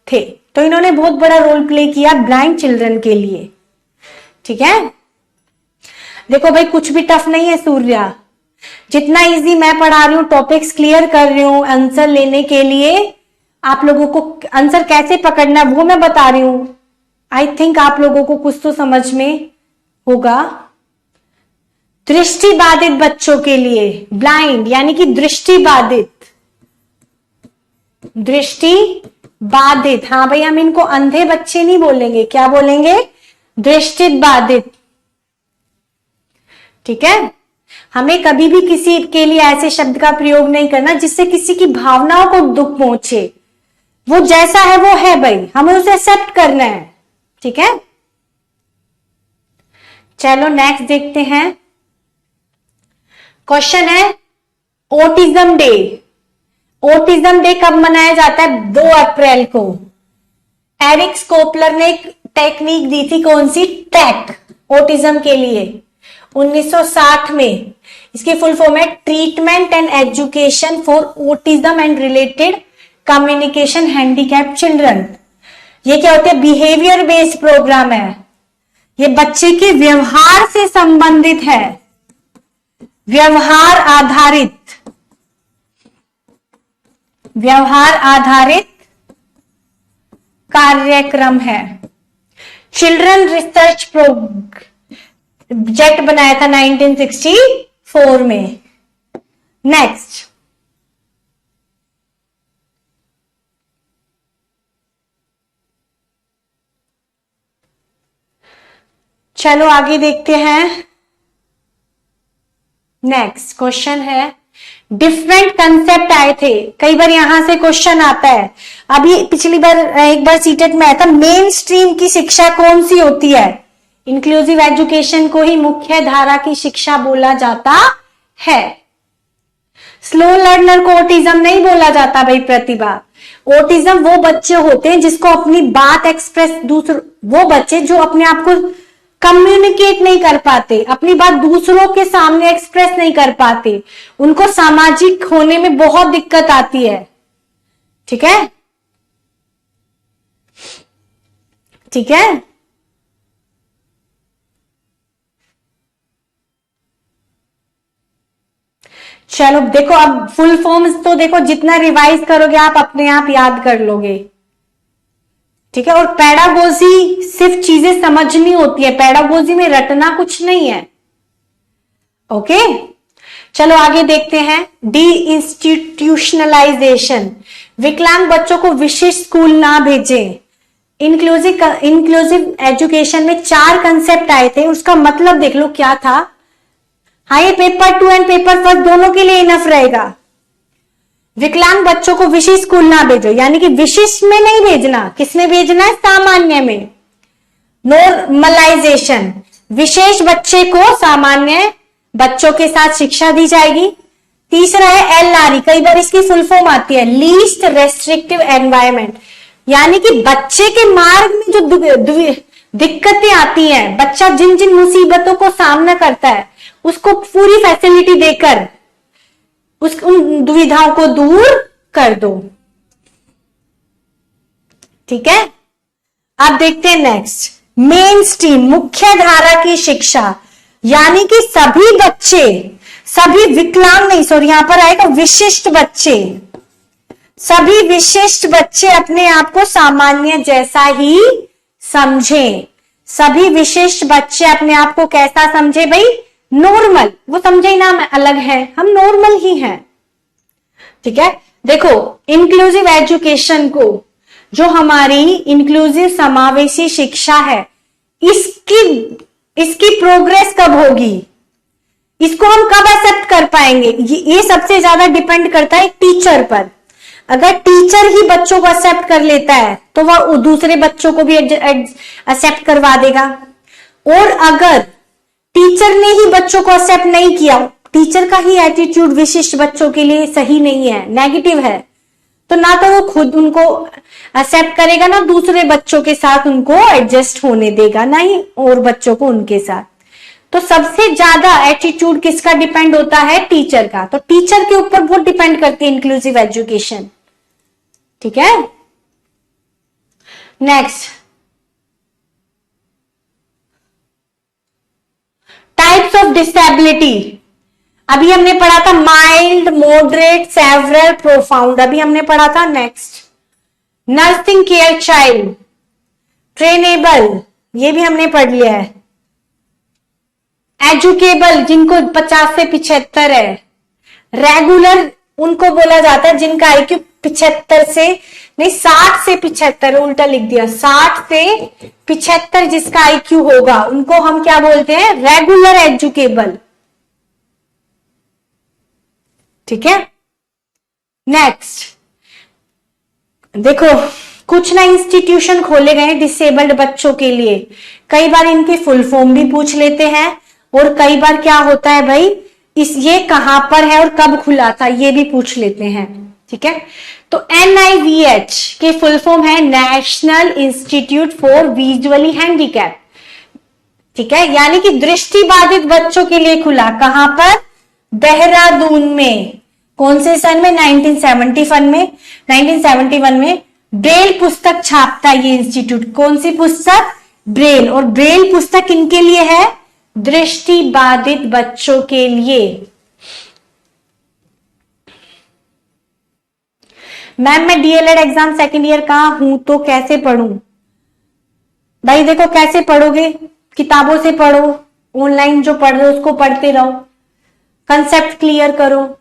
थे। तो इन्होंने बहुत बड़ा रोल प्ले किया ब्लाइंड चिल्ड्रन के लिए। ठीक है, देखो भाई कुछ भी टफ नहीं है सूर्या, जितना इजी मैं पढ़ा रही हूं, टॉपिक्स क्लियर कर रही हूं, आंसर लेने के लिए आप लोगों को आंसर कैसे पकड़ना है वो मैं बता रही हूं। आई थिंक आप लोगों को कुछ तो समझ में होगा। दृष्टि बाधित बच्चों के लिए, ब्लाइंड यानी कि दृष्टि बाधित, दृष्टि बाधित। हाँ भाई, हम इनको अंधे बच्चे नहीं बोलेंगे, क्या बोलेंगे? दृष्टि बाधित। ठीक है, हमें कभी भी किसी के लिए ऐसे शब्द का प्रयोग नहीं करना जिससे किसी की भावनाओं को दुख पहुंचे। वो जैसा है वो है भाई, हमें उसे एक्सेप्ट करना है। ठीक है, चलो नेक्स्ट देखते हैं। क्वेश्चन है ऑटिज्म डे। ऑटिज्म डे कब मनाया जाता है? 2 अप्रैल को। एरिक स्कोपलर ने एक टेक्निक दी थी, कौन सी? टैक, ऑटिज्म के लिए 1960 में। इसकी फुल फॉर्म है treatment and education for autism and related communication handicap children. ये क्या होती है? बिहेवियर बेस्ड प्रोग्राम है। ये बच्चे के व्यवहार से संबंधित है, व्यवहार आधारित कार्यक्रम है। चिल्ड्रन रिसर्च प्रोजेक्ट बनाया था 1964 में। नेक्स्ट, चलो आगे देखते हैं। नेक्स्ट क्वेश्चन है, डिफरेंट कंसेप्ट आए थे, कई बार यहां से क्वेश्चन आता है। अभी पिछली बार एक बार सीटेट में आया था, मेन स्ट्रीम की शिक्षा कौन सी होती है? इंक्लूसिव एजुकेशन को ही मुख्य धारा की शिक्षा बोला जाता है। स्लो लर्नर को ऑटिज्म नहीं बोला जाता भाई प्रतिभा। ऑटिज्म वो बच्चे होते हैं जिसको अपनी बात एक्सप्रेस, वो बच्चे जो अपने आप को कम्युनिकेट नहीं कर पाते, अपनी बात दूसरों के सामने एक्सप्रेस नहीं कर पाते, उनको सामाजिक होने में बहुत दिक्कत आती है। ठीक है, ठीक है, चलो देखो, अब फुल फॉर्म्स तो देखो जितना रिवाइज करोगे आप अपने आप याद कर लोगे। ठीक है, और पेडागोजी सिर्फ चीजें समझनी होती है, पेडागोजी में रटना कुछ नहीं है। ओके, चलो आगे देखते हैं। डी इंस्टीट्यूशनलाइजेशन, विकलांग बच्चों को विशेष स्कूल ना भेजें। इंक्लूसिव एजुकेशन में 4 कंसेप्ट आए थे, उसका मतलब देख लो क्या था। हाँ, ये पेपर 2 एंड पेपर 1 दोनों के लिए इनफ रहेगा। विकलांग बच्चों को विशेष स्कूल ना भेजो, यानी कि विशेष में नहीं भेजना, किसमें भेजना है? सामान्य में। नॉर्मलाइजेशन, विशेष बच्चे को सामान्य बच्चों के साथ शिक्षा दी जाएगी। तीसरा है LRE, कई बार इसकी फुल फॉर्म आती है लीस्ट रेस्ट्रिक्टिव एनवायरमेंट, यानी कि बच्चे के मार्ग में जो दिक्कतें आती हैं, बच्चा जिन जिन मुसीबतों को सामना करता है उसको पूरी फैसिलिटी देकर उन दुविधाओं को दूर कर दो। ठीक है, अब देखते हैं नेक्स्ट, मेन स्ट्रीम, मुख्य धारा की शिक्षा, यानी कि सभी बच्चे, सभी विकलांग नहीं, सॉरी यहां पर आएगा विशिष्ट बच्चे, सभी विशिष्ट बच्चे अपने आप को सामान्य जैसा ही समझें। सभी विशिष्ट बच्चे अपने आप को कैसा समझे भाई, नॉर्मल, वो समझे ही नाम अलग है, हम नॉर्मल ही हैं। ठीक है, देखो इंक्लूसिव एजुकेशन को, जो हमारी इंक्लूसिव समावेशी शिक्षा है, इसकी प्रोग्रेस कब होगी, इसको हम कब एक्सेप्ट कर पाएंगे, ये सबसे ज्यादा डिपेंड करता है टीचर पर। अगर टीचर ही बच्चों को एक्सेप्ट कर लेता है तो वह दूसरे बच्चों को भी एक्सेप्ट करवा देगा, और अगर टीचर ने ही बच्चों को एक्सेप्ट नहीं किया, टीचर का ही एटीट्यूड विशिष्ट बच्चों के लिए सही नहीं है, नेगेटिव है, तो ना तो वो खुद उनको एक्सेप्ट करेगा, ना दूसरे बच्चों के साथ उनको एडजस्ट होने देगा, ना ही और बच्चों को उनके साथ। तो सबसे ज्यादा एटीट्यूड किसका डिपेंड होता है, टीचर का। तो टीचर के ऊपर बहुत डिपेंड करती है इंक्लूसिव एजुकेशन। ठीक है, नेक्स्ट, टाइप्स ऑफ डिसेबिलिटी। अभी हमने पढ़ा था माइल्ड, मॉडरेट, सेवरल, प्रोफाउंड, अभी हमने पढ़ा था। Next, nursing care child, trainable, ये भी हमने पढ़ लिया है। एजुकेबल, जिनको 50 से 75 है। रेगुलर, उनको बोला जाता है जिनका आईक्यू 75 से नहीं 60 से 75, उल्टा लिख दिया, 60 से 75 जिसका आईक्यू होगा उनको हम क्या बोलते हैं, रेगुलर एजुकेबल। ठीक है, नेक्स्ट देखो, कुछ ना इंस्टीट्यूशन खोले गए हैं डिसेबल्ड बच्चों के लिए, कई बार इनके फुल फॉर्म भी पूछ लेते हैं, और कई बार क्या होता है भाई, ये कहां पर है और कब खुला था ये भी पूछ लेते हैं। ठीक है, तो NIVH के फुल फॉर्म है national institute for visually handicap. ठीक है, यानी कि दृष्टि बाधित बच्चों के लिए खुला, कहां पर, देहरादून में। कौन से सन में, 1971 में ब्रेल पुस्तक छापता है ये इंस्टीट्यूट। कौन सी पुस्तक, ब्रेल, और ब्रेल पुस्तक किनके लिए है, दृष्टि बाधित बच्चों के लिए। मैम मैं DLED एग्जाम सेकेंड ईयर का हूं तो कैसे पढ़ूं, भाई देखो कैसे पढ़ोगे, किताबों से पढ़ो, ऑनलाइन जो पढ़ रहे हो उसको पढ़ते रहो, कंसेप्ट क्लियर करो।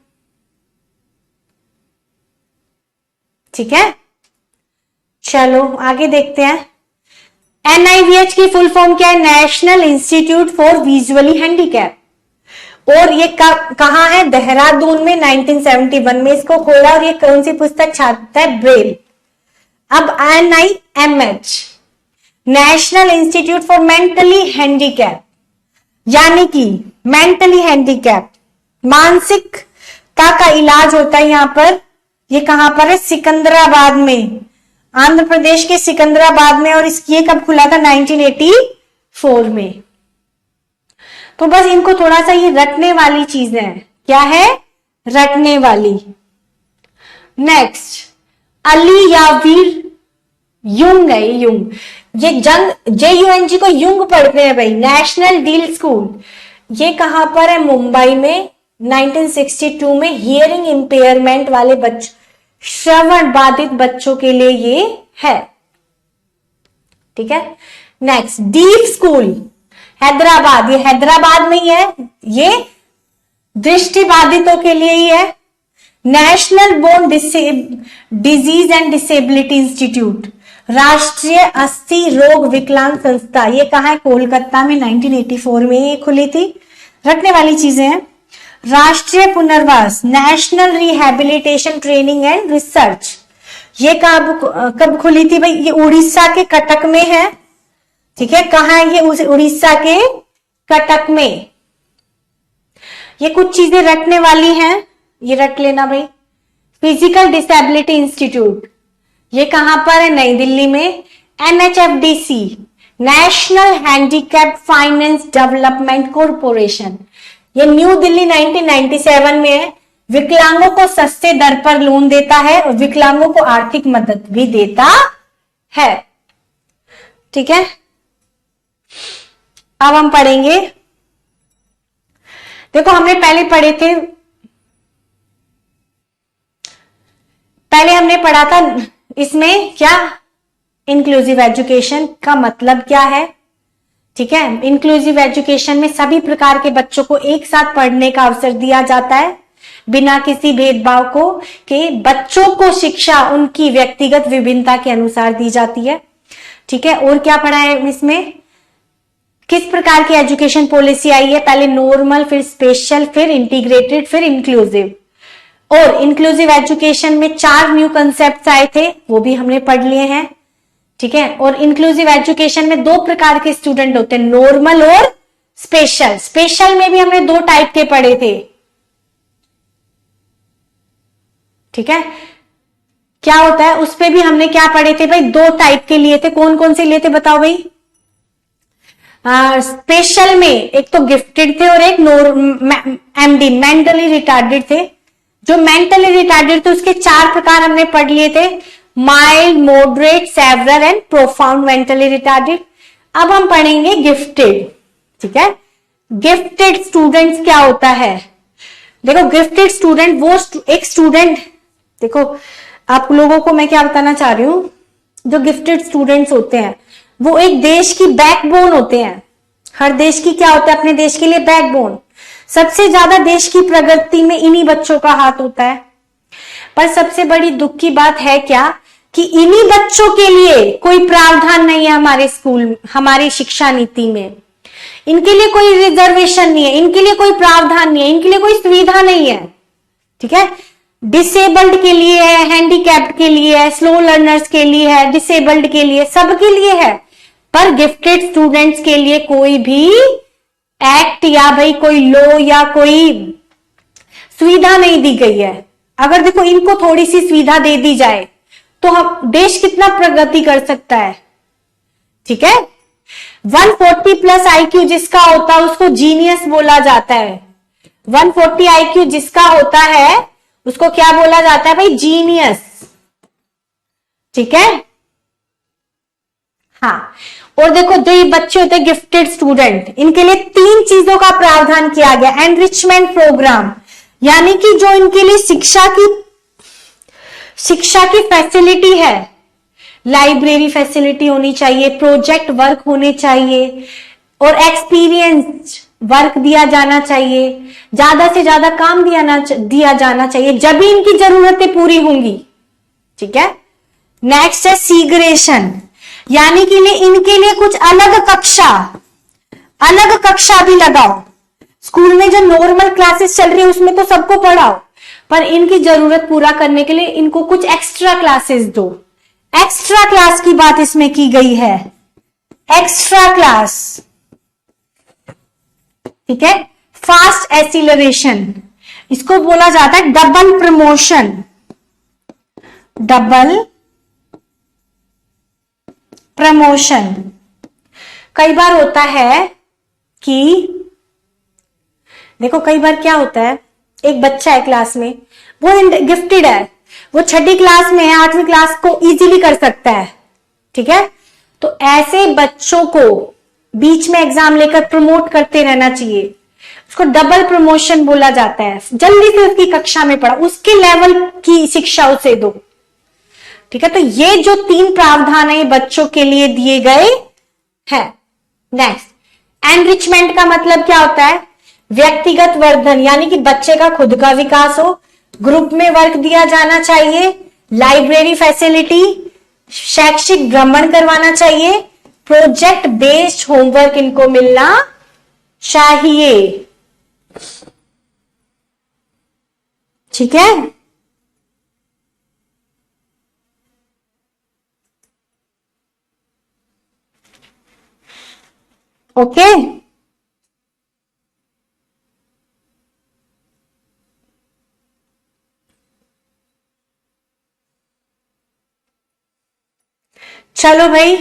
ठीक है, चलो आगे देखते हैं। NIVH की फुल फॉर्म क्या है, national institute for visually handicap, और ये कहां है, देहरादून में। 1971 में इसको खोला, और ये कौन सी पुस्तक छापता है, ब्रेल। अब NIMH, national institute for mentally handicap, यानी कि मेंटली हैंडीकैप, मानसिकता का इलाज होता है यहां पर। ये कहां पर है, सिकंदराबाद में, आंध्र प्रदेश के सिकंदराबाद में, और ये कब खुला था, 1984 में। तो बस इनको थोड़ा सा ये रटने वाली चीजें हैं, क्या है, रटने वाली। नेक्स्ट, अली यावीर युंग है, युंग, ये JUNG को युंग पढ़ते हैं भाई, नेशनल डील स्कूल। ये कहां पर है, मुंबई में। 1962 में हियरिंग इंपेयरमेंट वाले बच्चों, श्रवण बाधित बच्चों के लिए ये है। ठीक है, नेक्स्ट, डीप स्कूल हैदराबाद, ये हैदराबाद में ही है, ये दृष्टि बाधितों के लिए ही है। National bone disease and disability institute, राष्ट्रीय अस्थि रोग विकलांग संस्था, ये कहां है, कोलकाता में। 1984 में ये खुली थी, रखने वाली चीजें हैं। राष्ट्रीय पुनर्वास, national rehabilitation training and research, ये कब खुली थी भाई, ये उड़ीसा के कटक में है। ठीक है, कहां है ये, उड़ीसा के कटक में। ये कुछ चीजें रटने वाली हैं, ये रट लेना भाई। फिजिकल डिसेबिलिटी इंस्टीट्यूट, ये कहां पर है, नई दिल्ली में। NHFDC, national handicap finance development corporation, ये न्यू दिल्ली 1997 में है। विकलांगों को सस्ते दर पर लोन देता है और विकलांगों को आर्थिक मदद भी देता है। ठीक है, अब हम पढ़ेंगे, देखो हमने पहले पढ़े थे, पहले हमने पढ़ा था इसमें क्या, इंक्लूसिव एजुकेशन का मतलब क्या है। ठीक है, इंक्लूसिव एजुकेशन में सभी प्रकार के बच्चों को एक साथ पढ़ने का अवसर दिया जाता है बिना किसी भेदभाव को, कि बच्चों को शिक्षा उनकी व्यक्तिगत विभिन्नता के अनुसार दी जाती है। ठीक है, और क्या पढ़ा है इसमें, किस प्रकार की एजुकेशन पॉलिसी आई है, पहले नॉर्मल, फिर स्पेशल, फिर इंटीग्रेटेड, फिर इंक्लूसिव। और इंक्लूसिव एजुकेशन में 4 न्यू कंसेप्ट आए थे, वो भी हमने पढ़ लिए हैं। ठीक है, और इंक्लूसिव एजुकेशन में 2 प्रकार के स्टूडेंट होते हैं, नॉर्मल और स्पेशल। स्पेशल में भी हमने 2 टाइप के पढ़े थे। ठीक है, क्या होता है उस पे भी हमने क्या पढ़े थे भाई, 2 टाइप के लिए थे, कौन कौन से लिए थे बताओ भाई। स्पेशल में एक तो गिफ्टेड थे और एक एमडी मेंटली रिटार्डेड थे। जो मेंटली रिटार्डेड थे उसके 4 प्रकार हमने पढ़ लिए थे, mild, moderate, severe and profound mentally retarded. अब हम पढ़ेंगे गिफ्टेड। ठीक है, गिफ्टेड स्टूडेंट्स क्या होता है, देखो गिफ्टेड स्टूडेंट वो एक स्टूडेंट, देखो आप लोगों को मैं क्या बताना चाह रही हूं, जो गिफ्टेड स्टूडेंट्स होते हैं वो एक देश की बैकबोन होते हैं। हर देश की क्या होता है, अपने देश के लिए बैकबोन। सबसे ज्यादा देश की प्रगति में इन्हीं बच्चों का हाथ होता है। पर सबसे बड़ी दुख की बात है क्या, कि इन्हीं बच्चों के लिए कोई प्रावधान नहीं है हमारे स्कूल, हमारी शिक्षा नीति में। इनके लिए कोई रिजर्वेशन नहीं है, इनके लिए कोई प्रावधान नहीं है, इनके लिए कोई सुविधा नहीं है। ठीक है, डिसेबल्ड के लिए है, हैंडीकैप्ड के लिए है, स्लो लर्नर्स के लिए है, डिसेबल्ड के लिए, सबके लिए है। पर गिफ्टेड स्टूडेंट्स के लिए कोई भी एक्ट या भाई कोई लॉ या कोई सुविधा नहीं दी गई है। अगर देखो इनको थोड़ी सी सुविधा दे दी जाए तो हम देश कितना प्रगति कर सकता है। ठीक है, 140 प्लस आईक्यू जिसका होता है उसको जीनियस बोला जाता है। 140 आईक्यू जिसका होता है उसको क्या बोला जाता है भाई, जीनियस। ठीक है, हाँ, और देखो जो ये बच्चे होते हैं गिफ्टेड स्टूडेंट, इनके लिए 3 चीजों का प्रावधान किया गया। एनरिचमेंट प्रोग्राम, यानी कि जो इनके लिए शिक्षा की फैसिलिटी है, लाइब्रेरी फैसिलिटी होनी चाहिए, प्रोजेक्ट वर्क होने चाहिए और एक्सपीरियंस वर्क दिया जाना चाहिए, ज्यादा से ज्यादा काम दिया जाना चाहिए, जब भी इनकी जरूरतें पूरी होंगी। ठीक है, नेक्स्ट है सीग्रेशन, यानी कि इनके लिए कुछ अलग कक्षा भी लगाओ। स्कूल में जो नॉर्मल क्लासेस चल रही है उसमें तो सबको पढ़ाओ, पर इनकी जरूरत पूरा करने के लिए इनको कुछ एक्स्ट्रा क्लासेस दो। एक्स्ट्रा क्लास की बात इसमें की गई है, एक्स्ट्रा क्लास। ठीक है, फास्ट एसिलरेशन, इसको बोला जाता है डबल प्रमोशन। डबल प्रमोशन कई बार होता है कि देखो कई बार क्या होता है, एक बच्चा है क्लास में, वो गिफ्टेड है, वो 6ठी क्लास में है, 8वीं क्लास को इजीली कर सकता है। ठीक है, तो ऐसे बच्चों को बीच में एग्जाम लेकर प्रमोट करते रहना चाहिए, उसको डबल प्रमोशन बोला जाता है। जल्दी से उसकी कक्षा में पढ़ा, उसके लेवल की शिक्षा उसे दो। ठीक है, तो ये जो 3 प्रावधान है बच्चों के लिए दिए गए हैं। नेक्स्ट, एनरिचमेंट का मतलब क्या होता है, व्यक्तिगत वर्धन, यानी कि बच्चे का खुद का विकास हो, ग्रुप में वर्क दिया जाना चाहिए, लाइब्रेरी फैसिलिटी, शैक्षिक भ्रमण करवाना चाहिए, प्रोजेक्ट बेस्ड होमवर्क इनको मिलना चाहिए। ठीक है, ओके। चलो भाई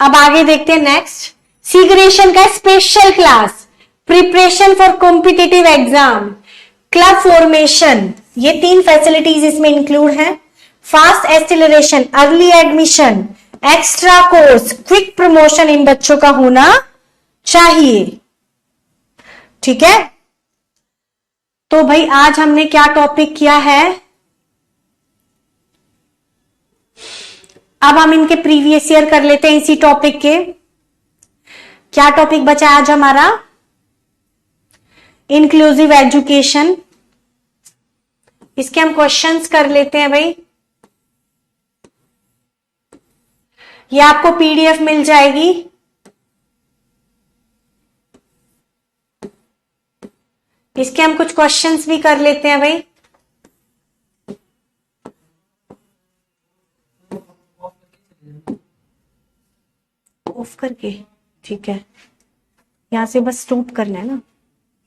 अब आगे देखते हैं। नेक्स्ट, सीग्रेशन का special class, preparation for competitive exam, club formation, ये 3 फैसिलिटीज इसमें इंक्लूड हैं। Fast acceleration, early admission, extra course, quick promotion इन बच्चों का होना चाहिए। ठीक है, तो भाई आज हमने क्या टॉपिक किया है, अब हम इनके प्रीवियस ईयर कर लेते हैं इसी टॉपिक के। क्या टॉपिक बचा आज हमारा, इंक्लूसिव एजुकेशन। इसके हम क्वेश्चंस कर लेते हैं भाई। ये आपको पीडीएफ मिल जाएगी, इसके हम कुछ क्वेश्चंस भी कर लेते हैं भाई। ऑफ करके, ठीक है, यहां से बस स्टॉप करना है ना,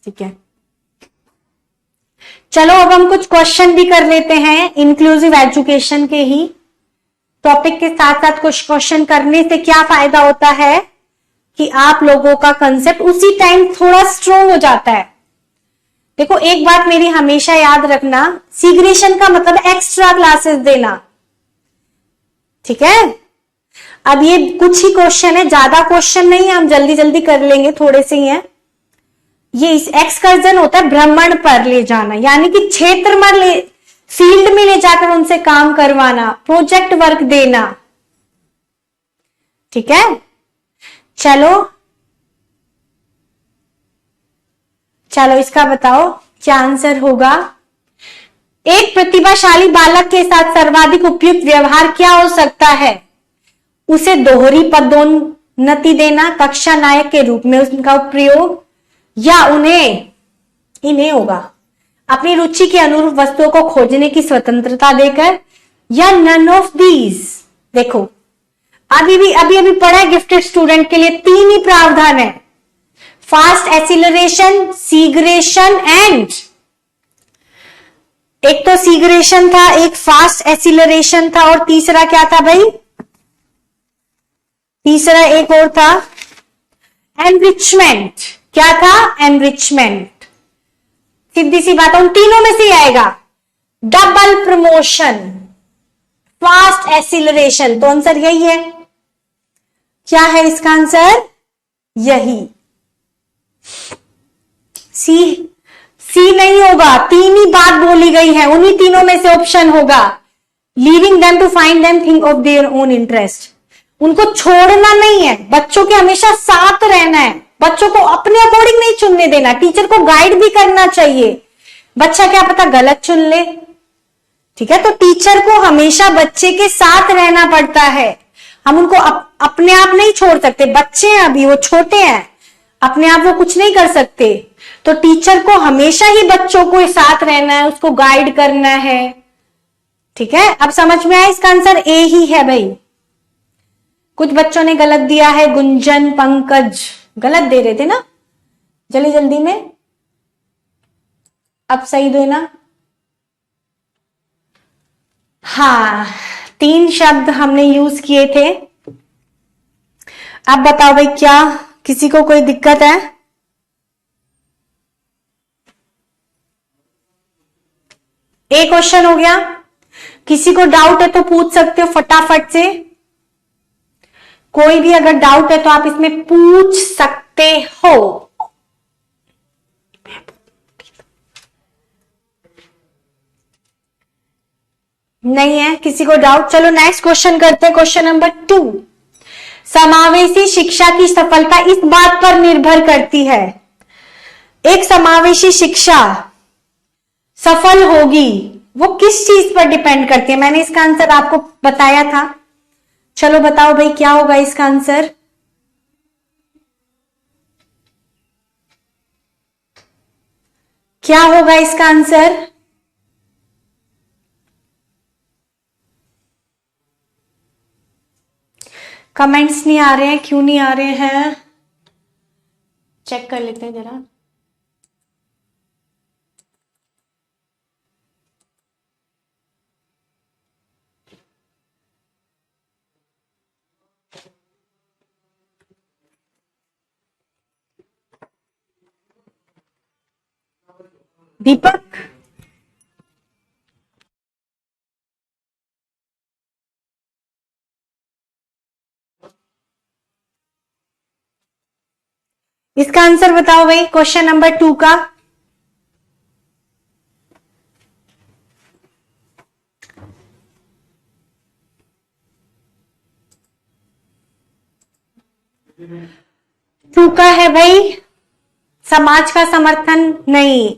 ठीक है। चलो अब हम कुछ क्वेश्चन भी कर लेते हैं इंक्लूसिव एजुकेशन के ही टॉपिक के साथ साथ। कुछ क्वेश्चन करने से क्या फायदा होता है कि आप लोगों का कंसेप्ट उसी टाइम थोड़ा स्ट्रोंग हो जाता है। देखो एक बात मेरी हमेशा याद रखना, सीग्रेशन का मतलब एक्स्ट्रा क्लासेस देना, ठीक है। अब ये कुछ ही क्वेश्चन है, ज्यादा क्वेश्चन नहीं है, हम जल्दी जल्दी कर लेंगे, थोड़े से ही है। ये एक्सकर्जन होता है भ्रमण पर ले जाना, यानी कि क्षेत्र में ले, फील्ड में ले जाकर उनसे काम करवाना, प्रोजेक्ट वर्क देना, ठीक है। चलो चलो इसका बताओ क्या आंसर होगा। एक प्रतिभाशाली बालक के साथ सर्वाधिक उपयुक्त व्यवहार क्या हो सकता है, उसे दोहरी पदोन्नति देना, कक्षा नायक के रूप में उसका प्रयोग, या इन्हें होगा अपनी रुचि के अनुरूप वस्तुओं को खोजने की स्वतंत्रता देकर, या नन ऑफ दीज। देखो अभी पढ़ा है गिफ्टेड स्टूडेंट के लिए 3 ही प्रावधान है, फास्ट एक्सीलरेशन, सीग्रेशन एंड, एक तो सीग्रेशन था, एक फास्ट एक्सीलरेशन था, और तीसरा क्या था भाई, तीसरा एक और था एनरिचमेंट। क्या था, एनरिचमेंट। सीधी सी बात है, उन तीनों में से ही आएगा, डबल प्रमोशन, फास्ट एक्सीलरेशन, तो आंसर यही है। क्या है इसका आंसर, यही सी नहीं होगा, 3 ही बात बोली गई है, उन्हीं तीनों में से ऑप्शन होगा। Leaving them to find them thing of their own interest, उनको छोड़ना नहीं है, बच्चों के हमेशा साथ रहना है, बच्चों को अपने अकॉर्डिंग नहीं चुनने देना, टीचर को गाइड भी करना चाहिए। बच्चा क्या पता गलत चुन ले, ठीक है, तो टीचर को हमेशा बच्चे के साथ रहना पड़ता है। हम उनको अपने आप नहीं छोड़ सकते, बच्चे हैं अभी, वो छोटे हैं, अपने आप वो कुछ नहीं कर सकते, तो टीचर को हमेशा ही बच्चों को साथ रहना है, उसको गाइड करना है, ठीक है। अब समझ में आया, इसका आंसर ए ही है भाई। कुछ बच्चों ने गलत दिया है, गुंजन, पंकज गलत दे रहे थे ना जल्दी जल्दी में, अब सही देना। हाँ 3 शब्द हमने यूज किए थे। अब बताओ भाई, क्या किसी को कोई दिक्कत है, एक क्वेश्चन हो गया, किसी को डाउट है तो पूछ सकते हो फटाफट से, कोई भी अगर डाउट है तो आप इसमें पूछ सकते हो। नहीं है किसी को डाउट, चलो नेक्स्ट क्वेश्चन करते हैं, क्वेश्चन नंबर 2। समावेशी शिक्षा की सफलता इस बात पर निर्भर करती है, एक समावेशी शिक्षा सफल होगी वो किस चीज पर डिपेंड करती है, मैंने इसका आंसर आपको बताया था। चलो बताओ भाई क्या होगा इसका आंसर, क्या होगा इसका आंसर, कमेंट्स नहीं आ रहे हैं, क्यों नहीं आ रहे हैं, चेक कर लेते हैं जरा। दीपक इसका आंसर बताओ भाई क्वेश्चन नंबर 2 का। टू का है भाई समाज का समर्थन नहीं।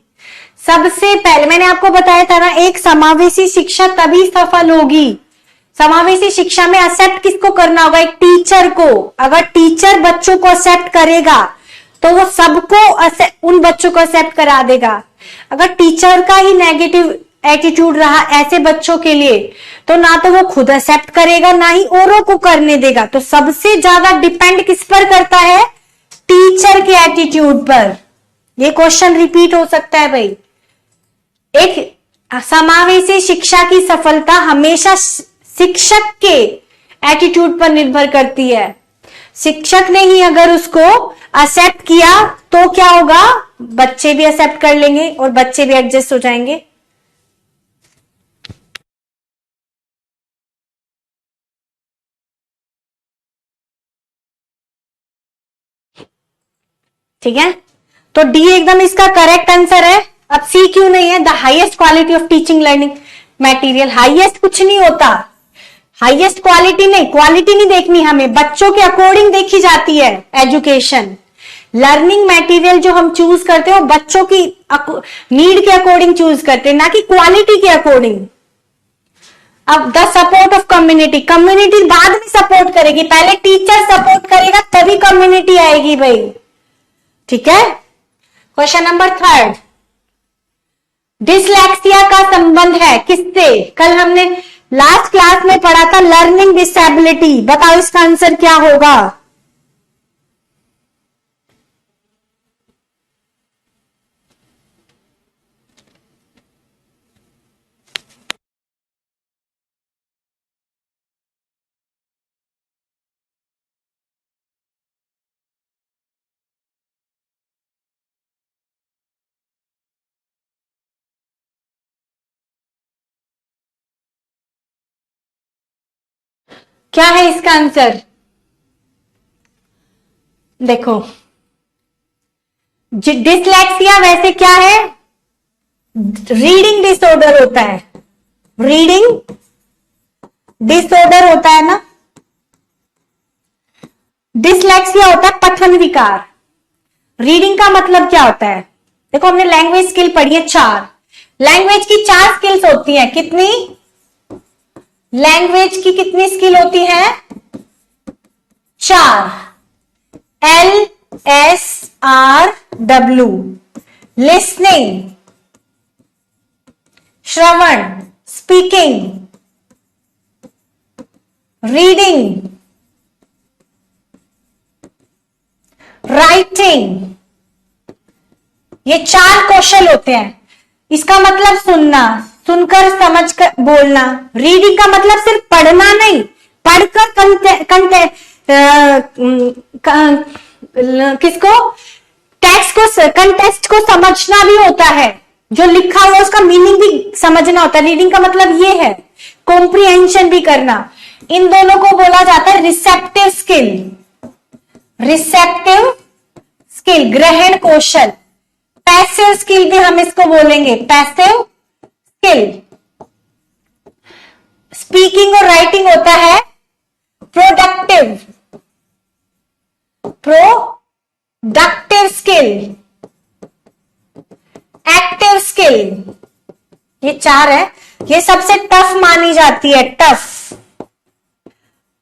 सबसे पहले मैंने आपको बताया था ना, एक समावेशी शिक्षा तभी सफल होगी। समावेशी शिक्षा में एक्सेप्ट किसको करना होगा? एक टीचर को। अगर टीचर बच्चों को एक्सेप्ट करेगा तो वो सबको उन बच्चों को एक्सेप्ट करा देगा। अगर टीचर का ही नेगेटिव एटीट्यूड रहा ऐसे बच्चों के लिए तो ना तो वो खुद एक्सेप्ट करेगा ना ही औरों को करने देगा। तो सबसे ज्यादा डिपेंड किस पर करता है? टीचर के एटीट्यूड पर। ये क्वेश्चन रिपीट हो सकता है भाई। एक समावेशी शिक्षा की सफलता हमेशा शिक्षक के एटीट्यूड पर निर्भर करती है। शिक्षक ने ही अगर उसको एक्सेप्ट किया तो क्या होगा? बच्चे भी एक्सेप्ट कर लेंगे और बच्चे भी एडजस्ट हो जाएंगे। ठीक है, तो डी एकदम इसका करेक्ट आंसर है। अब सी क्यों नहीं है? The highest quality of teaching learning material. Highest कुछ नहीं होता, हाईएस्ट क्वालिटी नहीं, क्वालिटी नहीं देखनी हमें, बच्चों के अकॉर्डिंग देखी जाती है एजुकेशन। लर्निंग मटेरियल जो हम चूज करते हैं वो बच्चों की नीड के अकॉर्डिंग चूज करते हैं, ना कि क्वालिटी के अकॉर्डिंग। अब the support of community, community बाद में सपोर्ट करेगी, पहले टीचर सपोर्ट करेगा तभी कम्युनिटी आएगी भाई। ठीक है, क्वेश्चन नंबर 3, डिसलेक्सिया का संबंध है किससे? कल हमने लास्ट क्लास में पढ़ा था लर्निंग डिसेबिलिटी। बताओ इसका आंसर क्या होगा? क्या है इसका आंसर? देखो, डिसलेक्सिया वैसे क्या है? रीडिंग डिसऑर्डर होता है, रीडिंग डिसऑर्डर होता है ना। डिसलेक्सिया होता है पठन विकार। रीडिंग का मतलब क्या होता है? देखो, हमने लैंग्वेज स्किल पढ़ी है 4। लैंग्वेज की 4 स्किल्स होती हैं। कितनी? लैंग्वेज की कितनी स्किल होती है? 4। LSRW, लिसनिंग, श्रवण, स्पीकिंग, रीडिंग, राइटिंग। ये 4 कौशल होते हैं। इसका मतलब सुनना, सुनकर समझकर बोलना। रीडिंग का मतलब सिर्फ पढ़ना नहीं, पढ़कर किसको? टेक्स्ट को, कंटेक्स्ट को समझना भी होता है। जो लिखा हुआ उसका मीनिंग भी समझना होता है। रीडिंग का मतलब ये है, कॉम्प्रिहेंशन भी करना। इन दोनों को बोला जाता है रिसेप्टिव स्किल। रिसेप्टिव स्किल, ग्रहण कौशल। पैसिव स्किल भी हम इसको बोलेंगे, पैसिव स्किल। स्पीकिंग और राइटिंग होता है productive, productive skill. Active skill, ये 4 है। ये सबसे टफ मानी जाती है, टफ,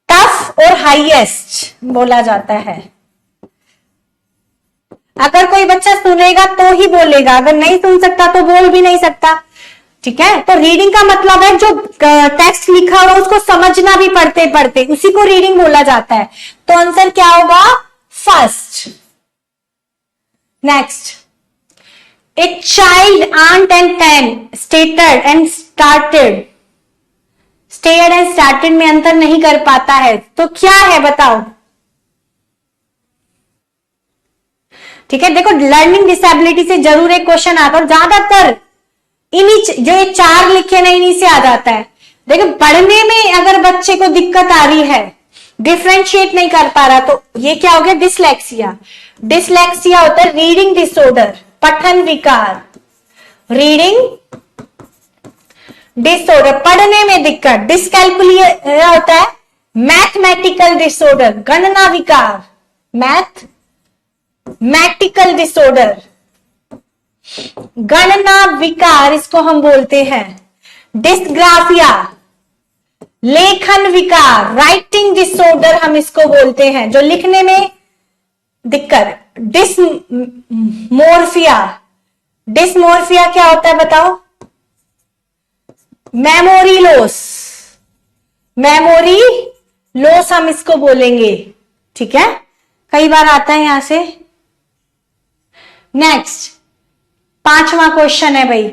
टफ और हाईएस्ट बोला जाता है। अगर कोई बच्चा सुनेगा तो ही बोलेगा, अगर नहीं सुन सकता तो बोल भी नहीं सकता। ठीक है, तो रीडिंग का मतलब है जो टेक्स्ट लिखा हुआ उसको समझना भी पढ़ते पढ़ते, उसी को रीडिंग बोला जाता है। तो आंसर क्या होगा? First. Next, a child aunt and 10 stated and started, stated and started में अंतर नहीं कर पाता है तो क्या है बताओ? ठीक है, देखो लर्निंग डिसेबिलिटी से जरूर एक क्वेश्चन आता है और ज्यादातर इन्हीं जो ये 4 लिखे ना इन्हीं से आ जाता है। देखो, पढ़ने में अगर बच्चे को दिक्कत आ रही है, डिफ्रेंशिएट नहीं कर पा रहा, तो ये क्या हो गया? डिसलेक्सिया। डिसलेक्सिया होता है रीडिंग डिसऑर्डर, पठन विकार, रीडिंग डिसऑर्डर, पढ़ने में दिक्कत। डिसकैल्कुलिया होता है मैथमेटिकल डिसऑर्डर, गणना विकार, मैथमेटिकल डिसऑर्डर, गणना विकार इसको हम बोलते हैं। डिस्ग्राफिया लेखन विकार, राइटिंग डिसऑर्डर हम इसको बोलते हैं, जो लिखने में दिक्कत। डिसमोर्फिया, डिसमोर्फिया क्या होता है बताओ? मेमोरी लॉस, मेमोरी लॉस हम इसको बोलेंगे, ठीक है, कई बार आता है यहां से। नेक्स्ट 5वां क्वेश्चन है भाई,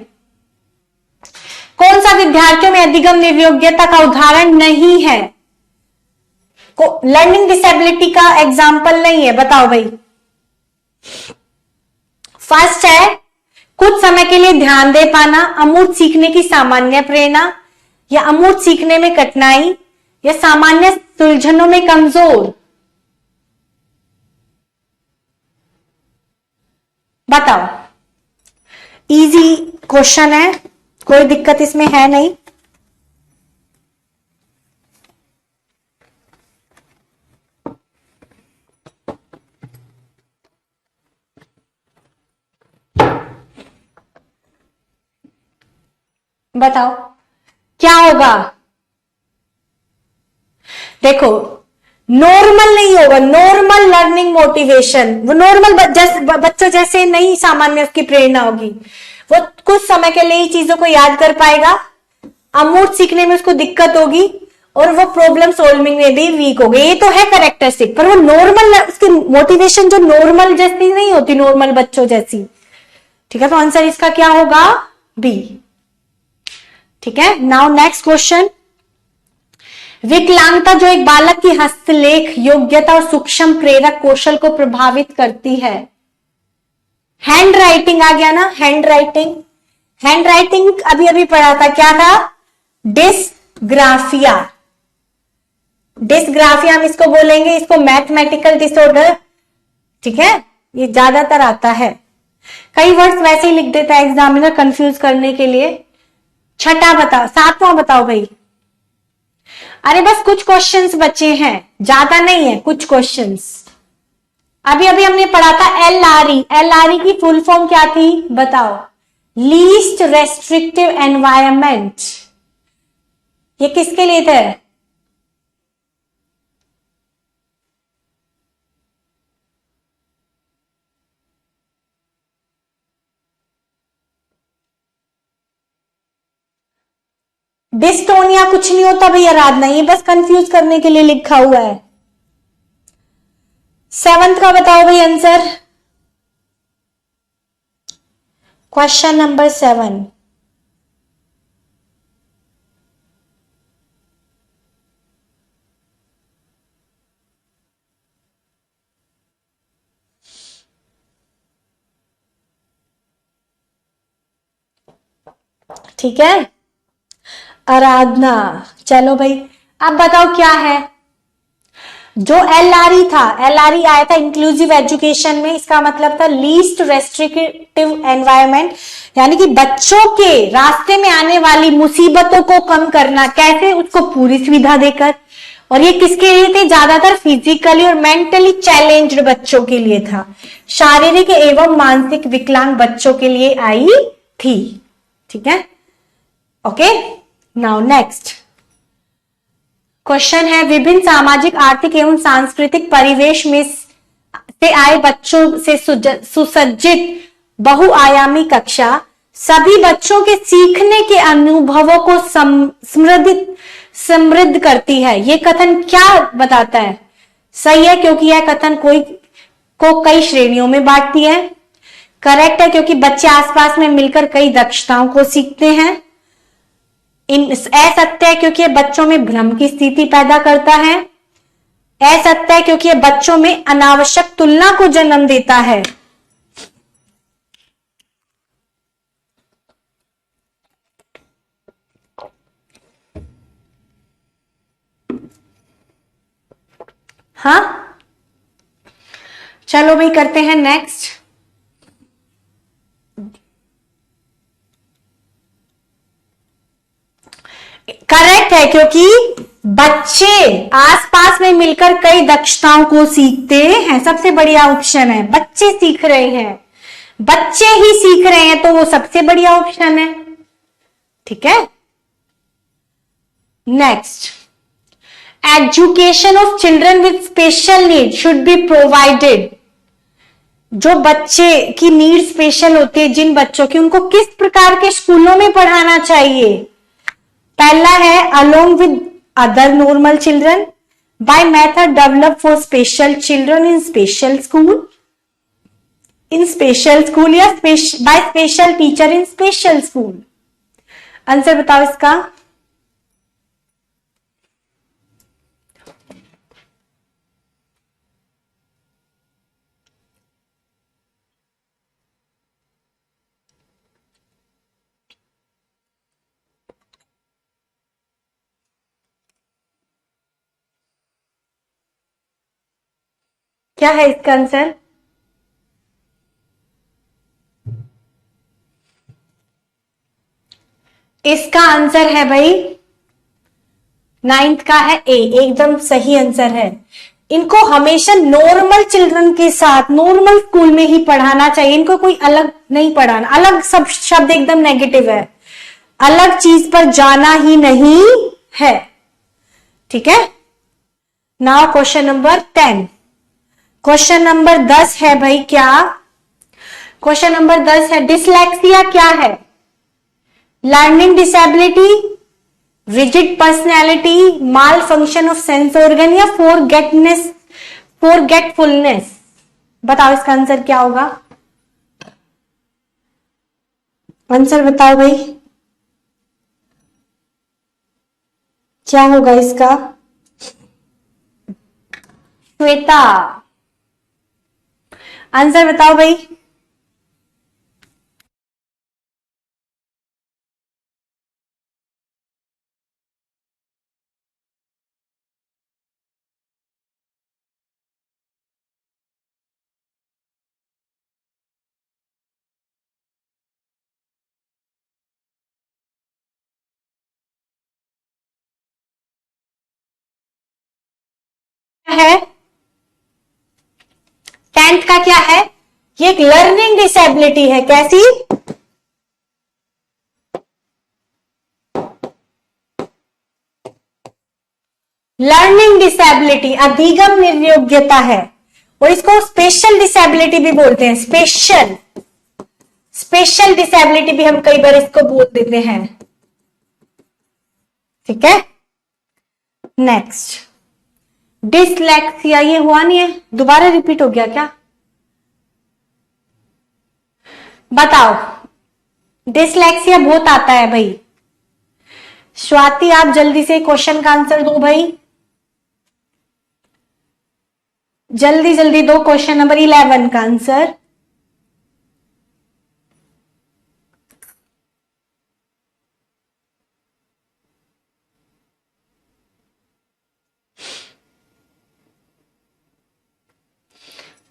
कौन सा विद्यार्थियों में अधिगम निर्योग्यता का उदाहरण नहीं है? लर्निंग डिसेबिलिटी का एग्जाम्पल नहीं है, बताओ भाई। फर्स्ट है कुछ समय के लिए ध्यान दे पाना, अमूर्त सीखने की सामान्य प्रेरणा, या अमूर्त सीखने में कठिनाई, या सामान्य सुलझनों में कमजोर। बताओ, इजी क्वेश्चन है, कोई दिक्कत इसमें है नहीं। बताओ क्या होगा? देखो नॉर्मल नहीं होगा, नॉर्मल लर्निंग मोटिवेशन, वो नॉर्मल बच्चों जैसे नहीं सामान्य उसकी प्रेरणा होगी, वो कुछ समय के लिए ही चीजों को याद कर पाएगा, अमूर्त सीखने में उसको दिक्कत होगी, और वो प्रॉब्लम सॉल्विंग में भी वीक हो गई। ये तो है कैरेक्टरिस्टिक, पर वो नॉर्मल उसकी मोटिवेशन जो नॉर्मल जैसी नहीं होती, नॉर्मल बच्चों जैसी, ठीक है। तो आंसर इसका क्या होगा? बी, ठीक है। नाउ नेक्स्ट क्वेश्चन, विकलांगता जो एक बालक की हस्तलेख योग्यता और सूक्ष्म प्रेरक कौशल को प्रभावित करती है। हैंड राइटिंग आ गया ना, हैंड राइटिंग, हैंड राइटिंग अभी अभी पढ़ा था, क्या था? डिसग्राफिया, डिसग्राफिया हम इसको बोलेंगे, इसको मैथमेटिकल डिसऑर्डर, ठीक है, ये ज्यादातर आता है। कई वर्ड्स वैसे ही लिख देता है एग्जामिनर कंफ्यूज करने के लिए। छठा बताओ, 7वां बताओ भाई। अरे बस कुछ क्वेश्चंस बचे हैं, ज्यादा नहीं है, कुछ क्वेश्चंस। अभी अभी हमने पढ़ा था LRE, LRE की फुल फॉर्म क्या थी बताओ? Least restrictive environment. ये किसके लिए थे? डिस्टोनिया कुछ नहीं होता भैया, आराधना, ये बस कंफ्यूज करने के लिए लिखा हुआ है। 7th का बताओ भाई आंसर, क्वेश्चन नंबर 7। ठीक है, आराधना, चलो भाई अब बताओ क्या है? जो LRE था, LRE आया था इंक्लूसिव एजुकेशन में, इसका मतलब था लीस्ट रेस्ट्रिक्टिव एनवायरमेंट, यानी कि बच्चों के रास्ते में आने वाली मुसीबतों को कम करना, कैसे? उसको पूरी सुविधा देकर। और ये किसके लिए थे? ज्यादातर फिजिकली और मेंटली चैलेंज्ड बच्चों के लिए था, शारीरिक एवं मानसिक विकलांग बच्चों के लिए आई थी, ठीक है। ओके, नाउ नेक्स्ट क्वेश्चन है, विभिन्न सामाजिक आर्थिक एवं सांस्कृतिक परिवेश में से आए बच्चों से सुसज्जित बहुआयामी कक्षा सभी बच्चों के सीखने के अनुभवों को समृद्ध करती है। यह कथन क्या बताता है? सही है, क्योंकि यह कथन कई श्रेणियों में बांटती है। करेक्ट है, क्योंकि बच्चे आसपास में मिलकर कई दक्षताओं को सीखते हैं। असत्य है, क्योंकि ये बच्चों में भ्रम की स्थिति पैदा करता है। असत्य है, क्योंकि ये बच्चों में अनावश्यक तुलना को जन्म देता है। हाँ, चलो भाई करते हैं नेक्स्ट। करेक्ट है, क्योंकि बच्चे आसपास में मिलकर कई दक्षताओं को सीखते हैं। सबसे बढ़िया ऑप्शन है, बच्चे सीख रहे हैं, बच्चे ही सीख रहे हैं, तो वो सबसे बढ़िया ऑप्शन है। ठीक है, next, education of children with special need should be provided. जो बच्चे की नीड स्पेशल होती है, जिन बच्चों की, उनको किस प्रकार के स्कूलों में पढ़ाना चाहिए? पहला है along with other normal children, by method develop for special children in special school, या by special teacher in special school. Answer बताओ इसका। क्या है इसका आंसर? इसका आंसर है भाई 9th का है ए, एकदम सही आंसर है। इनको हमेशा नॉर्मल चिल्ड्रन के साथ नॉर्मल स्कूल में ही पढ़ाना चाहिए, इनको कोई अलग नहीं पढ़ाना। अलग सब शब्द एकदम नेगेटिव है, अलग चीज पर जाना ही नहीं है। ठीक है, now question number 10। Question number 10 है भाई, क्या क्वेश्चन नंबर 10 है, डिसलेक्सिया क्या है? Learning disability, rigid personality, mall function of sense organ, या फॉरगेटफुलनेस। बताओ इसका आंसर क्या होगा? आंसर बताओ भाई, क्या होगा इसका? श्वेता, आंसर बताओ भाई। है 10th का क्या है? ये एक लर्निंग डिसेबिलिटी है। कैसी? लर्निंग डिसेबिलिटी, अधिगम निर्योग्यता है, और इसको स्पेशल डिसेबिलिटी भी बोलते हैं। स्पेशल डिसेबिलिटी भी हम कई बार इसको बोल देते हैं। ठीक है, नेक्स्ट, डिसलेक्सिया। ये हुआ नहीं है, दोबारा रिपीट हो गया क्या? बताओ, डिसलेक्सिया बहुत आता है भाई। स्वाति, आप जल्दी से क्वेश्चन का आंसर दो भाई, जल्दी जल्दी दो क्वेश्चन नंबर 11 का आंसर।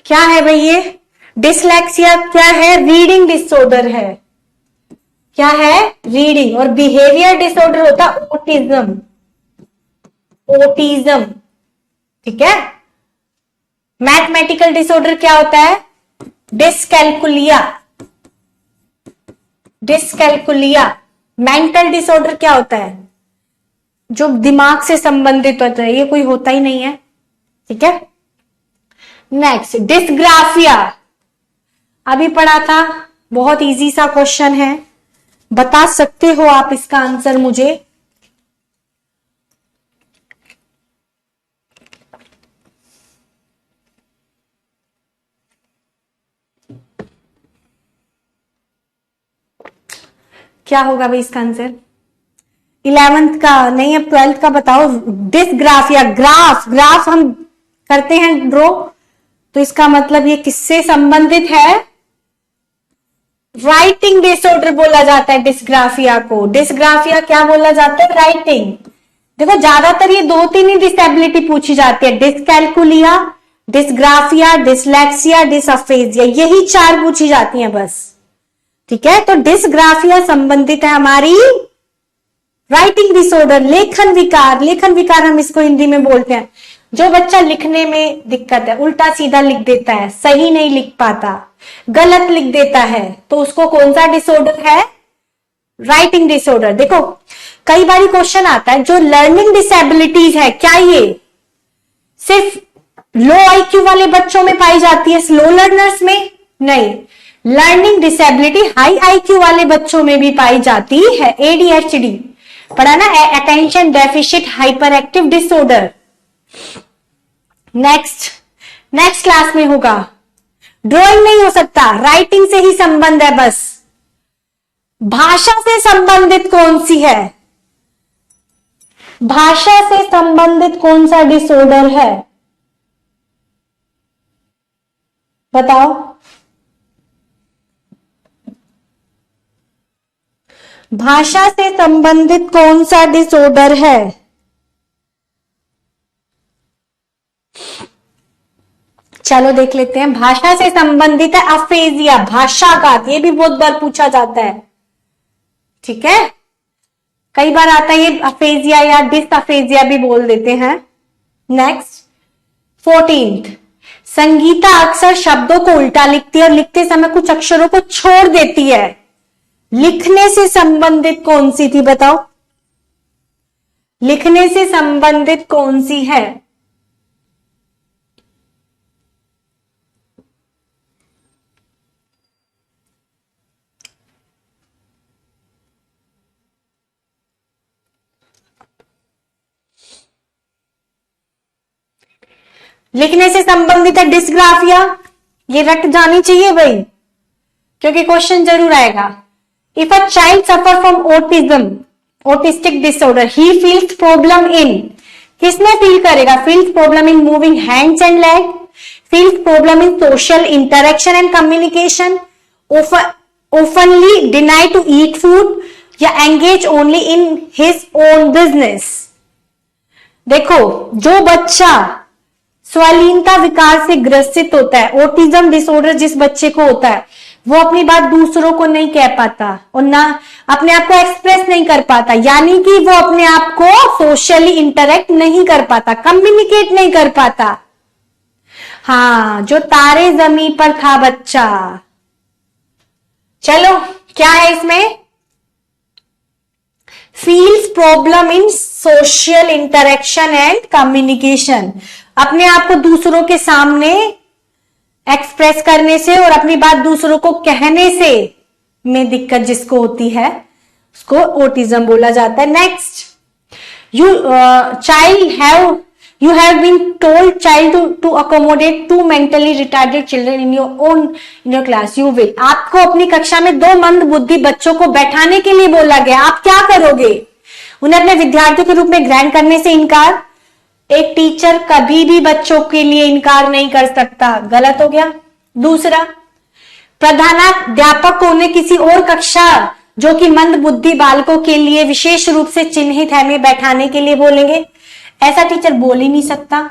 क्या है भाई ये? डिसलेक्सिया क्या है? रीडिंग डिसऑर्डर है। क्या है? रीडिंग। और बिहेवियर डिसऑर्डर होता ओटिज्म। ठीक है। मैथमेटिकल डिसऑर्डर क्या होता है? डिस्कैलकुलिया। मेंटल डिसऑर्डर क्या होता है? जो दिमाग से संबंधित होता है, ये कोई होता ही नहीं है। ठीक है, नेक्स्ट, डिस्ग्राफिया। अभी पढ़ा था, बहुत इजी सा क्वेश्चन है, बता सकते हो आप इसका आंसर मुझे? क्या होगा भाई इसका आंसर? 11th का नहीं, अब 12th का बताओ। डिस्ग्राफिया, ग्राफ हम करते हैं ड्रॉ, तो इसका मतलब ये किससे संबंधित है? राइटिंग डिसऑर्डर बोला जाता है डिस्ग्राफिया को। डिस्ग्राफिया क्या बोला जाता है? राइटिंग। देखो ज्यादातर ये 2-3 ही डिसेबिलिटी पूछी जाती है, डिस्कैलकुलिया, डिस्ग्राफिया, डिसलेक्सिया, डिसअफेजिया, यही 4 पूछी जाती हैं बस। ठीक है, तो डिस्ग्राफिया संबंधित है हमारी राइटिंग डिसऑर्डर, लेखन विकार। लेखन विकार हम इसको हिंदी में बोलते हैं, जो बच्चा लिखने में दिक्कत है, उल्टा सीधा लिख देता है, सही नहीं लिख पाता, गलत लिख देता है, तो उसको कौन सा डिसऑर्डर है? Writing disorder. देखो कई बार क्वेश्चन आता है, जो लर्निंग डिसेबिलिटीज है, क्या ये सिर्फ लो आईक्यू वाले बच्चों में पाई जाती है, स्लो लर्नर्स में? नहीं, लर्निंग डिसेबिलिटी हाई आईक्यू वाले बच्चों में भी पाई जाती है। एडीएचडी पढ़ा ना, attention deficit hyper active disorder. Next class में होगा। ड्राइंग नहीं हो सकता, राइटिंग से ही संबंध है बस। भाषा से संबंधित कौन सी है? भाषा से संबंधित कौन सा डिसऑर्डर है? बताओ। भाषा से संबंधित कौन सा डिसऑर्डर है? चलो देख लेते हैं। भाषा से संबंधित है अफेजिया, भाषाघात, ये भी बहुत बार पूछा जाता है। ठीक है, कई बार आता है ये अफेजिया या डिसअफेजिया भी बोल देते हैं। नेक्स्ट 14th, संगीता अक्सर शब्दों को उल्टा लिखती है और लिखते समय कुछ अक्षरों को छोड़ देती है। लिखने से संबंधित कौन सी थी बताओ? लिखने से संबंधित कौन सी है? लिखने से संबंधित है डिस्ग्राफिया, ये रट जानी चाहिए भाई, क्योंकि क्वेश्चन जरूर आएगा। If a child suffer from autistic disorder, he feels problem in, किसमें फील करेगा? Feels problem in moving hands and leg, feels problem in social interaction and communication, openly deny to eat food, या engage only in his own business. देखो, जो बच्चा स्वलीनता विकार से ग्रसित होता है, ऑटिज्म डिसऑर्डर जिस बच्चे को होता है, वो अपनी बात दूसरों को नहीं कह पाता और ना अपने आप को एक्सप्रेस नहीं कर पाता, यानी कि वो अपने आप को सोशली इंटरेक्ट नहीं कर पाता, कम्युनिकेट नहीं कर पाता। हाँ, जो तारे जमीन पर था बच्चा। चलो क्या है इसमें? Feels problem in social interaction and communication, अपने आप को दूसरों के सामने एक्सप्रेस करने से और अपनी बात दूसरों को कहने से में दिक्कत जिसको होती है उसको ऑटिज्म बोला जाता है। Next, you have been told child to accommodate 2 mentally retarded children in your class, you will, आपको अपनी कक्षा में 2 मंद बुद्धि बच्चों को बैठाने के लिए बोला गया, आप क्या करोगे? उन्हें अपने विद्यार्थियों के रूप में ग्रहण करने से इनकार। एक टीचर कभी भी बच्चों के लिए इनकार नहीं कर सकता, गलत हो गया। दूसरा, प्रधानाध्यापक को उन्हें किसी और कक्षा जो कि मंद बुद्धि बालकों के लिए विशेष रूप से चिन्हित है में बैठाने के लिए बोलेंगे, ऐसा टीचर बोल ही नहीं सकता।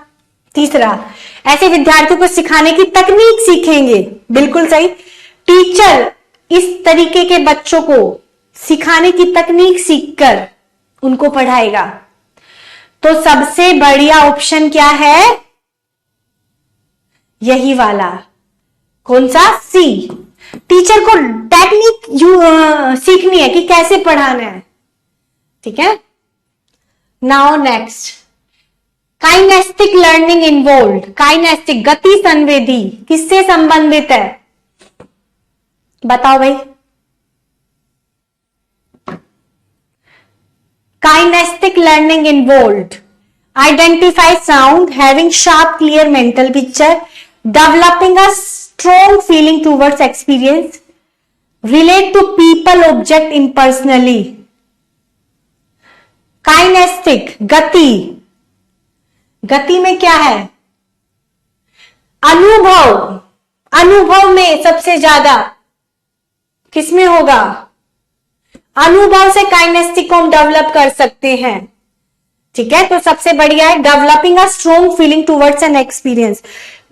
तीसरा, ऐसे विद्यार्थियों को सिखाने की तकनीक सीखेंगे, बिल्कुल सही, टीचर इस तरीके के बच्चों को सिखाने की तकनीक सीखकर उनको पढ़ाएगा। तो सबसे बढ़िया ऑप्शन क्या है? यही वाला, कौन सा? सी। टीचर को टेक्निक सीखनी है कि कैसे पढ़ाना है। ठीक है, now next, kinaesthetic learning involved. Kinaesthetic गति संवेदी किससे संबंधित है? बताओ भाई। Kinesthetic learning involved identify sound, having sharp clear mental picture, developing a strong feeling towards experience, relate to people object impersonally. Kinesthetic गति, गति में क्या है? अनुभव, अनुभव में सबसे ज्यादा किसमें होगा? अनुभव से काइनेस्टिक को हम डेवलप कर सकते हैं। ठीक है, तो सबसे बढ़िया है developing a strong feeling towards an experience.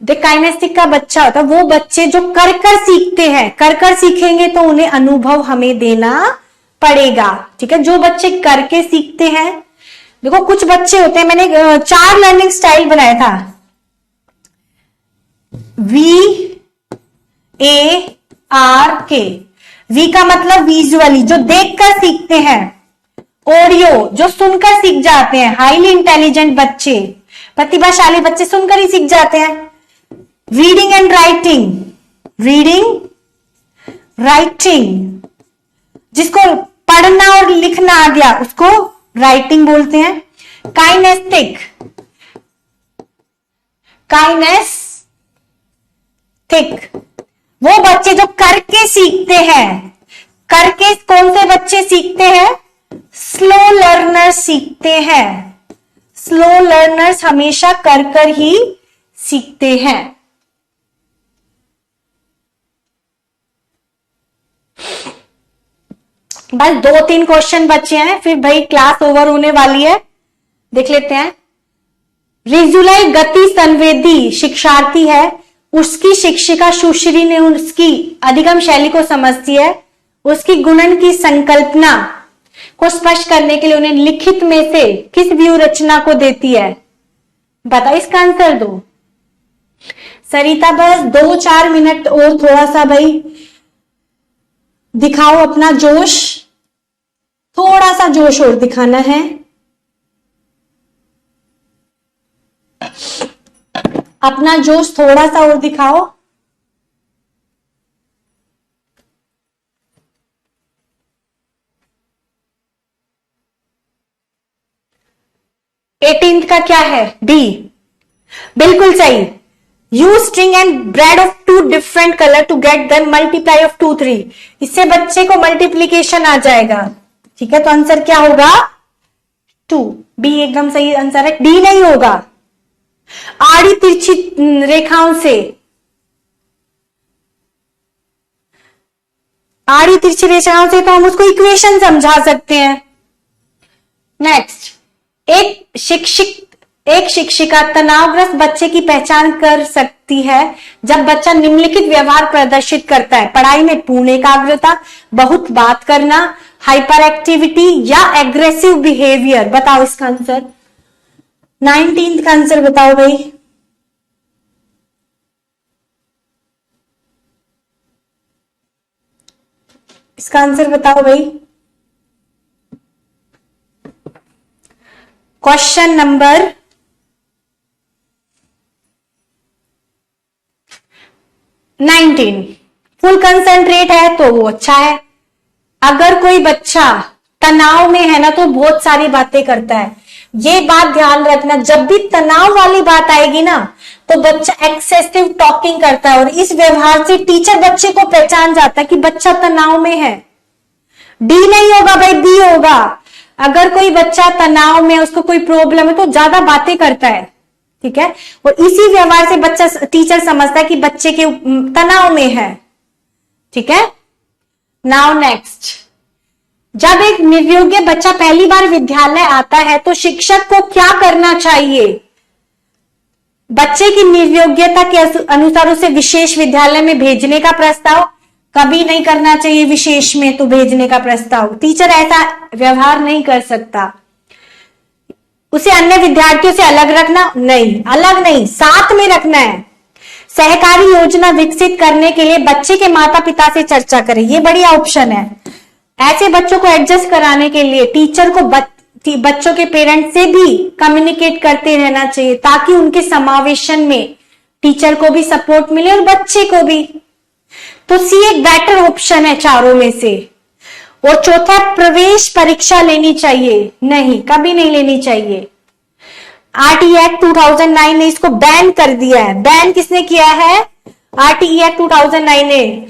देख काइनेस्टिक का बच्चा होता है वो बच्चे जो कर कर सीखते हैं, कर कर सीखेंगे तो उन्हें अनुभव हमें देना पड़ेगा। ठीक है, जो बच्चे करके सीखते हैं, देखो कुछ बच्चे होते हैं, मैंने 4 लर्निंग स्टाइल बनाया था, VARK। वी का मतलब विजुअली, जो देखकर सीखते हैं। ऑडियो, जो सुनकर सीख जाते हैं, हाईली इंटेलिजेंट बच्चे, प्रतिभाशाली बच्चे सुनकर ही सीख जाते हैं। Reading and writing, reading writing, जिसको पढ़ना और लिखना आ गया उसको राइटिंग बोलते हैं। काइनेस्टिक, वो बच्चे जो करके सीखते हैं। करके कौन से बच्चे सीखते हैं? स्लो लर्नर्स सीखते हैं। स्लो लर्नर्स हमेशा कर कर ही सीखते हैं। बस 2-3 क्वेश्चन बचे हैं, फिर भाई क्लास ओवर होने वाली है। देख लेते हैं। रिजुलाई गति संवेदी शिक्षार्थी है, उसकी शिक्षिका सुश्री ने उसकी अधिगम शैली को समझती है, उसकी गुणन की संकल्पना को स्पष्ट करने के लिए उन्हें लिखित में से किस व्यू रचना को देती है? बता, इसका आंसर दो। सरिता बस 2-4 मिनट और थोड़ा सा भाई दिखाओ अपना जोश, थोड़ा सा जोश और दिखाना है। अपना जोश थोड़ा सा और दिखाओ। एटीन्थ का क्या है? डी, बिल्कुल सही। Use string and bread of 2 different colour to get the multiply of 2, 3। इससे बच्चे को मल्टीप्लीकेशन आ जाएगा। ठीक है, तो आंसर क्या होगा? 2। बी एकदम सही आंसर है, डी नहीं होगा। आड़ी तिरछी रेखाओं से, आड़ी तिरछी रेखाओं से तो हम उसको इक्वेशन समझा सकते हैं। नेक्स्ट, एक शिक्षिका तनावग्रस्त बच्चे की पहचान कर सकती है जब बच्चा निम्नलिखित व्यवहार प्रदर्शित करता है: पढ़ाई में पूर्ण एकाग्रता, बहुत बात करना, हाइपर एक्टिविटी या एग्रेसिव बिहेवियर। बताओ इसका आंसर। 19th का आंसर बताओ भाई। इसका आंसर बताओ भाई। Question number 19। फुल कंसंट्रेट है तो वो अच्छा है। अगर कोई बच्चा तनाव में है ना तो बहुत सारी बातें करता है। ये बात ध्यान रखना, जब भी तनाव वाली बात आएगी ना तो बच्चा एक्सेसिव टॉकिंग करता है और इस व्यवहार से टीचर बच्चे को पहचान जाता है कि बच्चा तनाव में है। डी नहीं होगा भाई, बी होगा। अगर कोई बच्चा तनाव में, उसको कोई प्रॉब्लम है तो ज्यादा बातें करता है। ठीक है, और इसी व्यवहार से बच्चा, टीचर समझता है कि बच्चे के तनाव में है। ठीक है, नाउ नेक्स्ट। जब एक निर्योग्य बच्चा पहली बार विद्यालय आता है तो शिक्षक को क्या करना चाहिए? बच्चे की निर्योग्यता के अनुसार उसे विशेष विद्यालय में भेजने का प्रस्ताव कभी नहीं करना चाहिए। विशेष में तो भेजने का प्रस्ताव, टीचर ऐसा व्यवहार नहीं कर सकता। उसे अन्य विद्यार्थियों से अलग रखना नहीं, अलग नहीं, साथ में रखना है। सहकारी योजना विकसित करने के लिए बच्चे के माता पिता से चर्चा करें, ये बढ़िया ऑप्शन है। ऐसे बच्चों को एडजस्ट कराने के लिए टीचर को बच्चों के पेरेंट्स से भी कम्युनिकेट करते रहना चाहिए ताकि उनके समावेशन में टीचर को भी सपोर्ट मिले और बच्चे को भी। तो सी एक बेटर ऑप्शन है चारों में से। और चौथा, प्रवेश परीक्षा लेनी चाहिए? नहीं, कभी नहीं लेनी चाहिए। आरटीई एक्ट 2009 ने इसको बैन कर दिया है। बैन किसने किया है? आरटीई एक्ट 2009 ने,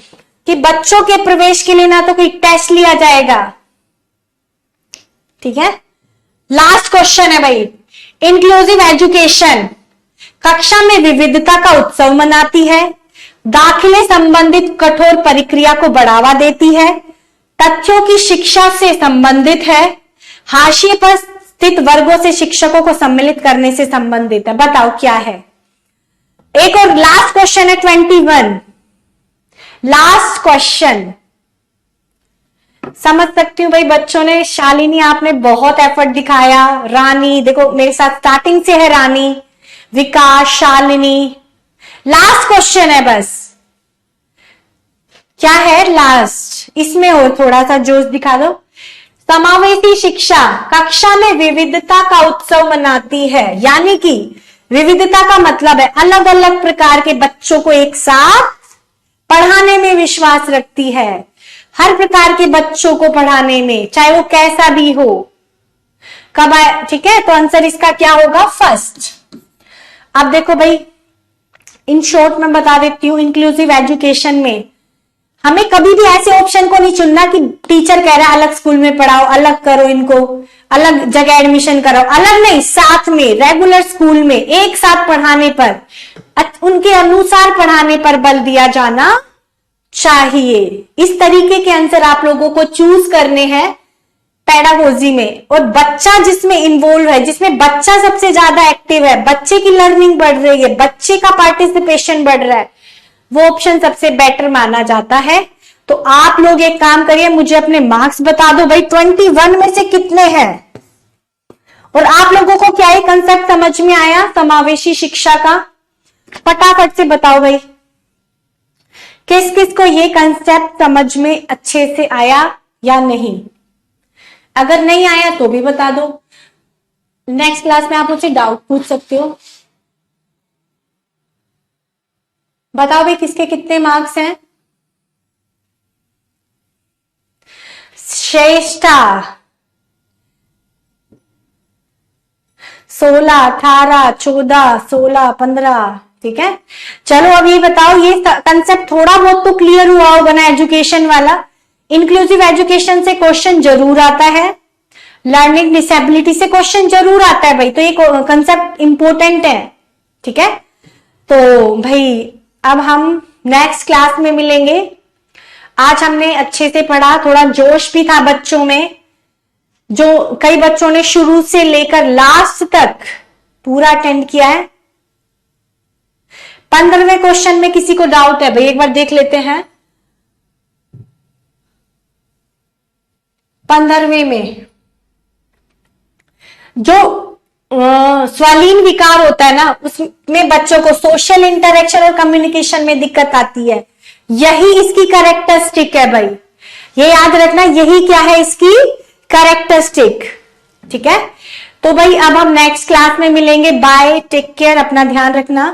कि बच्चों के प्रवेश के लिए ना तो कोई टेस्ट लिया जाएगा। ठीक है, लास्ट क्वेश्चन है भाई। इंक्लूसिव एजुकेशन कक्षा में विविधता का उत्सव मनाती है, दाखिले संबंधित कठोर प्रक्रिया को बढ़ावा देती है, तथ्यों की शिक्षा से संबंधित है, हाशिए पर स्थित वर्गों से शिक्षकों को सम्मिलित करने से संबंधित है। बताओ क्या है? एक और लास्ट क्वेश्चन है 21, लास्ट क्वेश्चन। समझ सकती हूँ भाई बच्चों ने, शालिनी आपने बहुत एफर्ट दिखाया, रानी देखो मेरे साथ स्टार्टिंग से है, रानी, विकास, शालिनी। लास्ट क्वेश्चन है बस, क्या है लास्ट, इसमें और थोड़ा सा जोश दिखा दो। समावेशी शिक्षा कक्षा में विविधता का उत्सव मनाती है, यानी कि विविधता का मतलब है अलग अलग प्रकार के बच्चों को एक साथ पढ़ाने में विश्वास रखती है, हर प्रकार के बच्चों को पढ़ाने में, चाहे वो कैसा भी हो। कब आए, ठीक है, तो आंसर इसका क्या होगा, फर्स्ट। अब देखो भाई, इन शॉर्ट में बता देती हूं, इंक्लूसिव एजुकेशन में हमें कभी भी ऐसे ऑप्शन को नहीं चुनना कि टीचर कह रहा है अलग स्कूल में पढ़ाओ, अलग करो, इनको अलग जगह एडमिशन कराओ, अलग नहीं, साथ में रेगुलर स्कूल में एक साथ पढ़ाने पर, उनके अनुसार पढ़ाने पर बल दिया जाना चाहिए। इस तरीके के आंसर आप लोगों को चूज करने हैं पेडागोजी में। और बच्चा जिसमें इन्वॉल्व है, जिसमें बच्चा सबसे ज्यादा एक्टिव है, बच्चे की लर्निंग बढ़ रही है, बच्चे का पार्टिसिपेशन बढ़ रहा है, वो ऑप्शन सबसे बेटर माना जाता है। तो आप लोग एक काम करिए, मुझे अपने मार्क्स बता दो भाई, 21 में से कितने हैं, और आप लोगों को क्या ये कंसेप्ट समझ में आया समावेशी शिक्षा का, फटाफट से बताओ भाई, किस किस को ये कंसेप्ट समझ में अच्छे से आया या नहीं। अगर नहीं आया तो भी बता दो, नेक्स्ट क्लास में आप मुझसे डाउट पूछ सकते हो। बताओ भाई किसके कितने मार्क्स हैं। श्रेष्ठा 16, 18, 14, 16, 15, ठीक है। चलो अब ये बताओ, ये कंसेप्ट थोड़ा बहुत तो क्लियर हुआ होगा ना एजुकेशन वाला। इंक्लूसिव एजुकेशन से क्वेश्चन जरूर आता है, लर्निंग डिसेबिलिटी से क्वेश्चन जरूर आता है भाई, तो ये कंसेप्ट इंपॉर्टेंट है, ठीक है। तो भाई अब हम नेक्स्ट क्लास में मिलेंगे। आज हमने अच्छे से पढ़ा, थोड़ा जोश भी था बच्चों में, जो कई बच्चों ने शुरू से लेकर लास्ट तक पूरा अटेंड किया है। 15वें क्वेश्चन में किसी को डाउट है भाई, एक बार देख लेते हैं। 15वें में जो स्वालीन विकार होता है ना, उसमें बच्चों को सोशल इंटरेक्शन और कम्युनिकेशन में दिक्कत आती है, यही इसकी कैरेक्टरिस्टिक है भाई, ये याद रखना, यही क्या है इसकी कैरेक्टरिस्टिक, ठीक है। तो भाई अब हम नेक्स्ट क्लास में मिलेंगे, बाय, टेक केयर, अपना ध्यान रखना।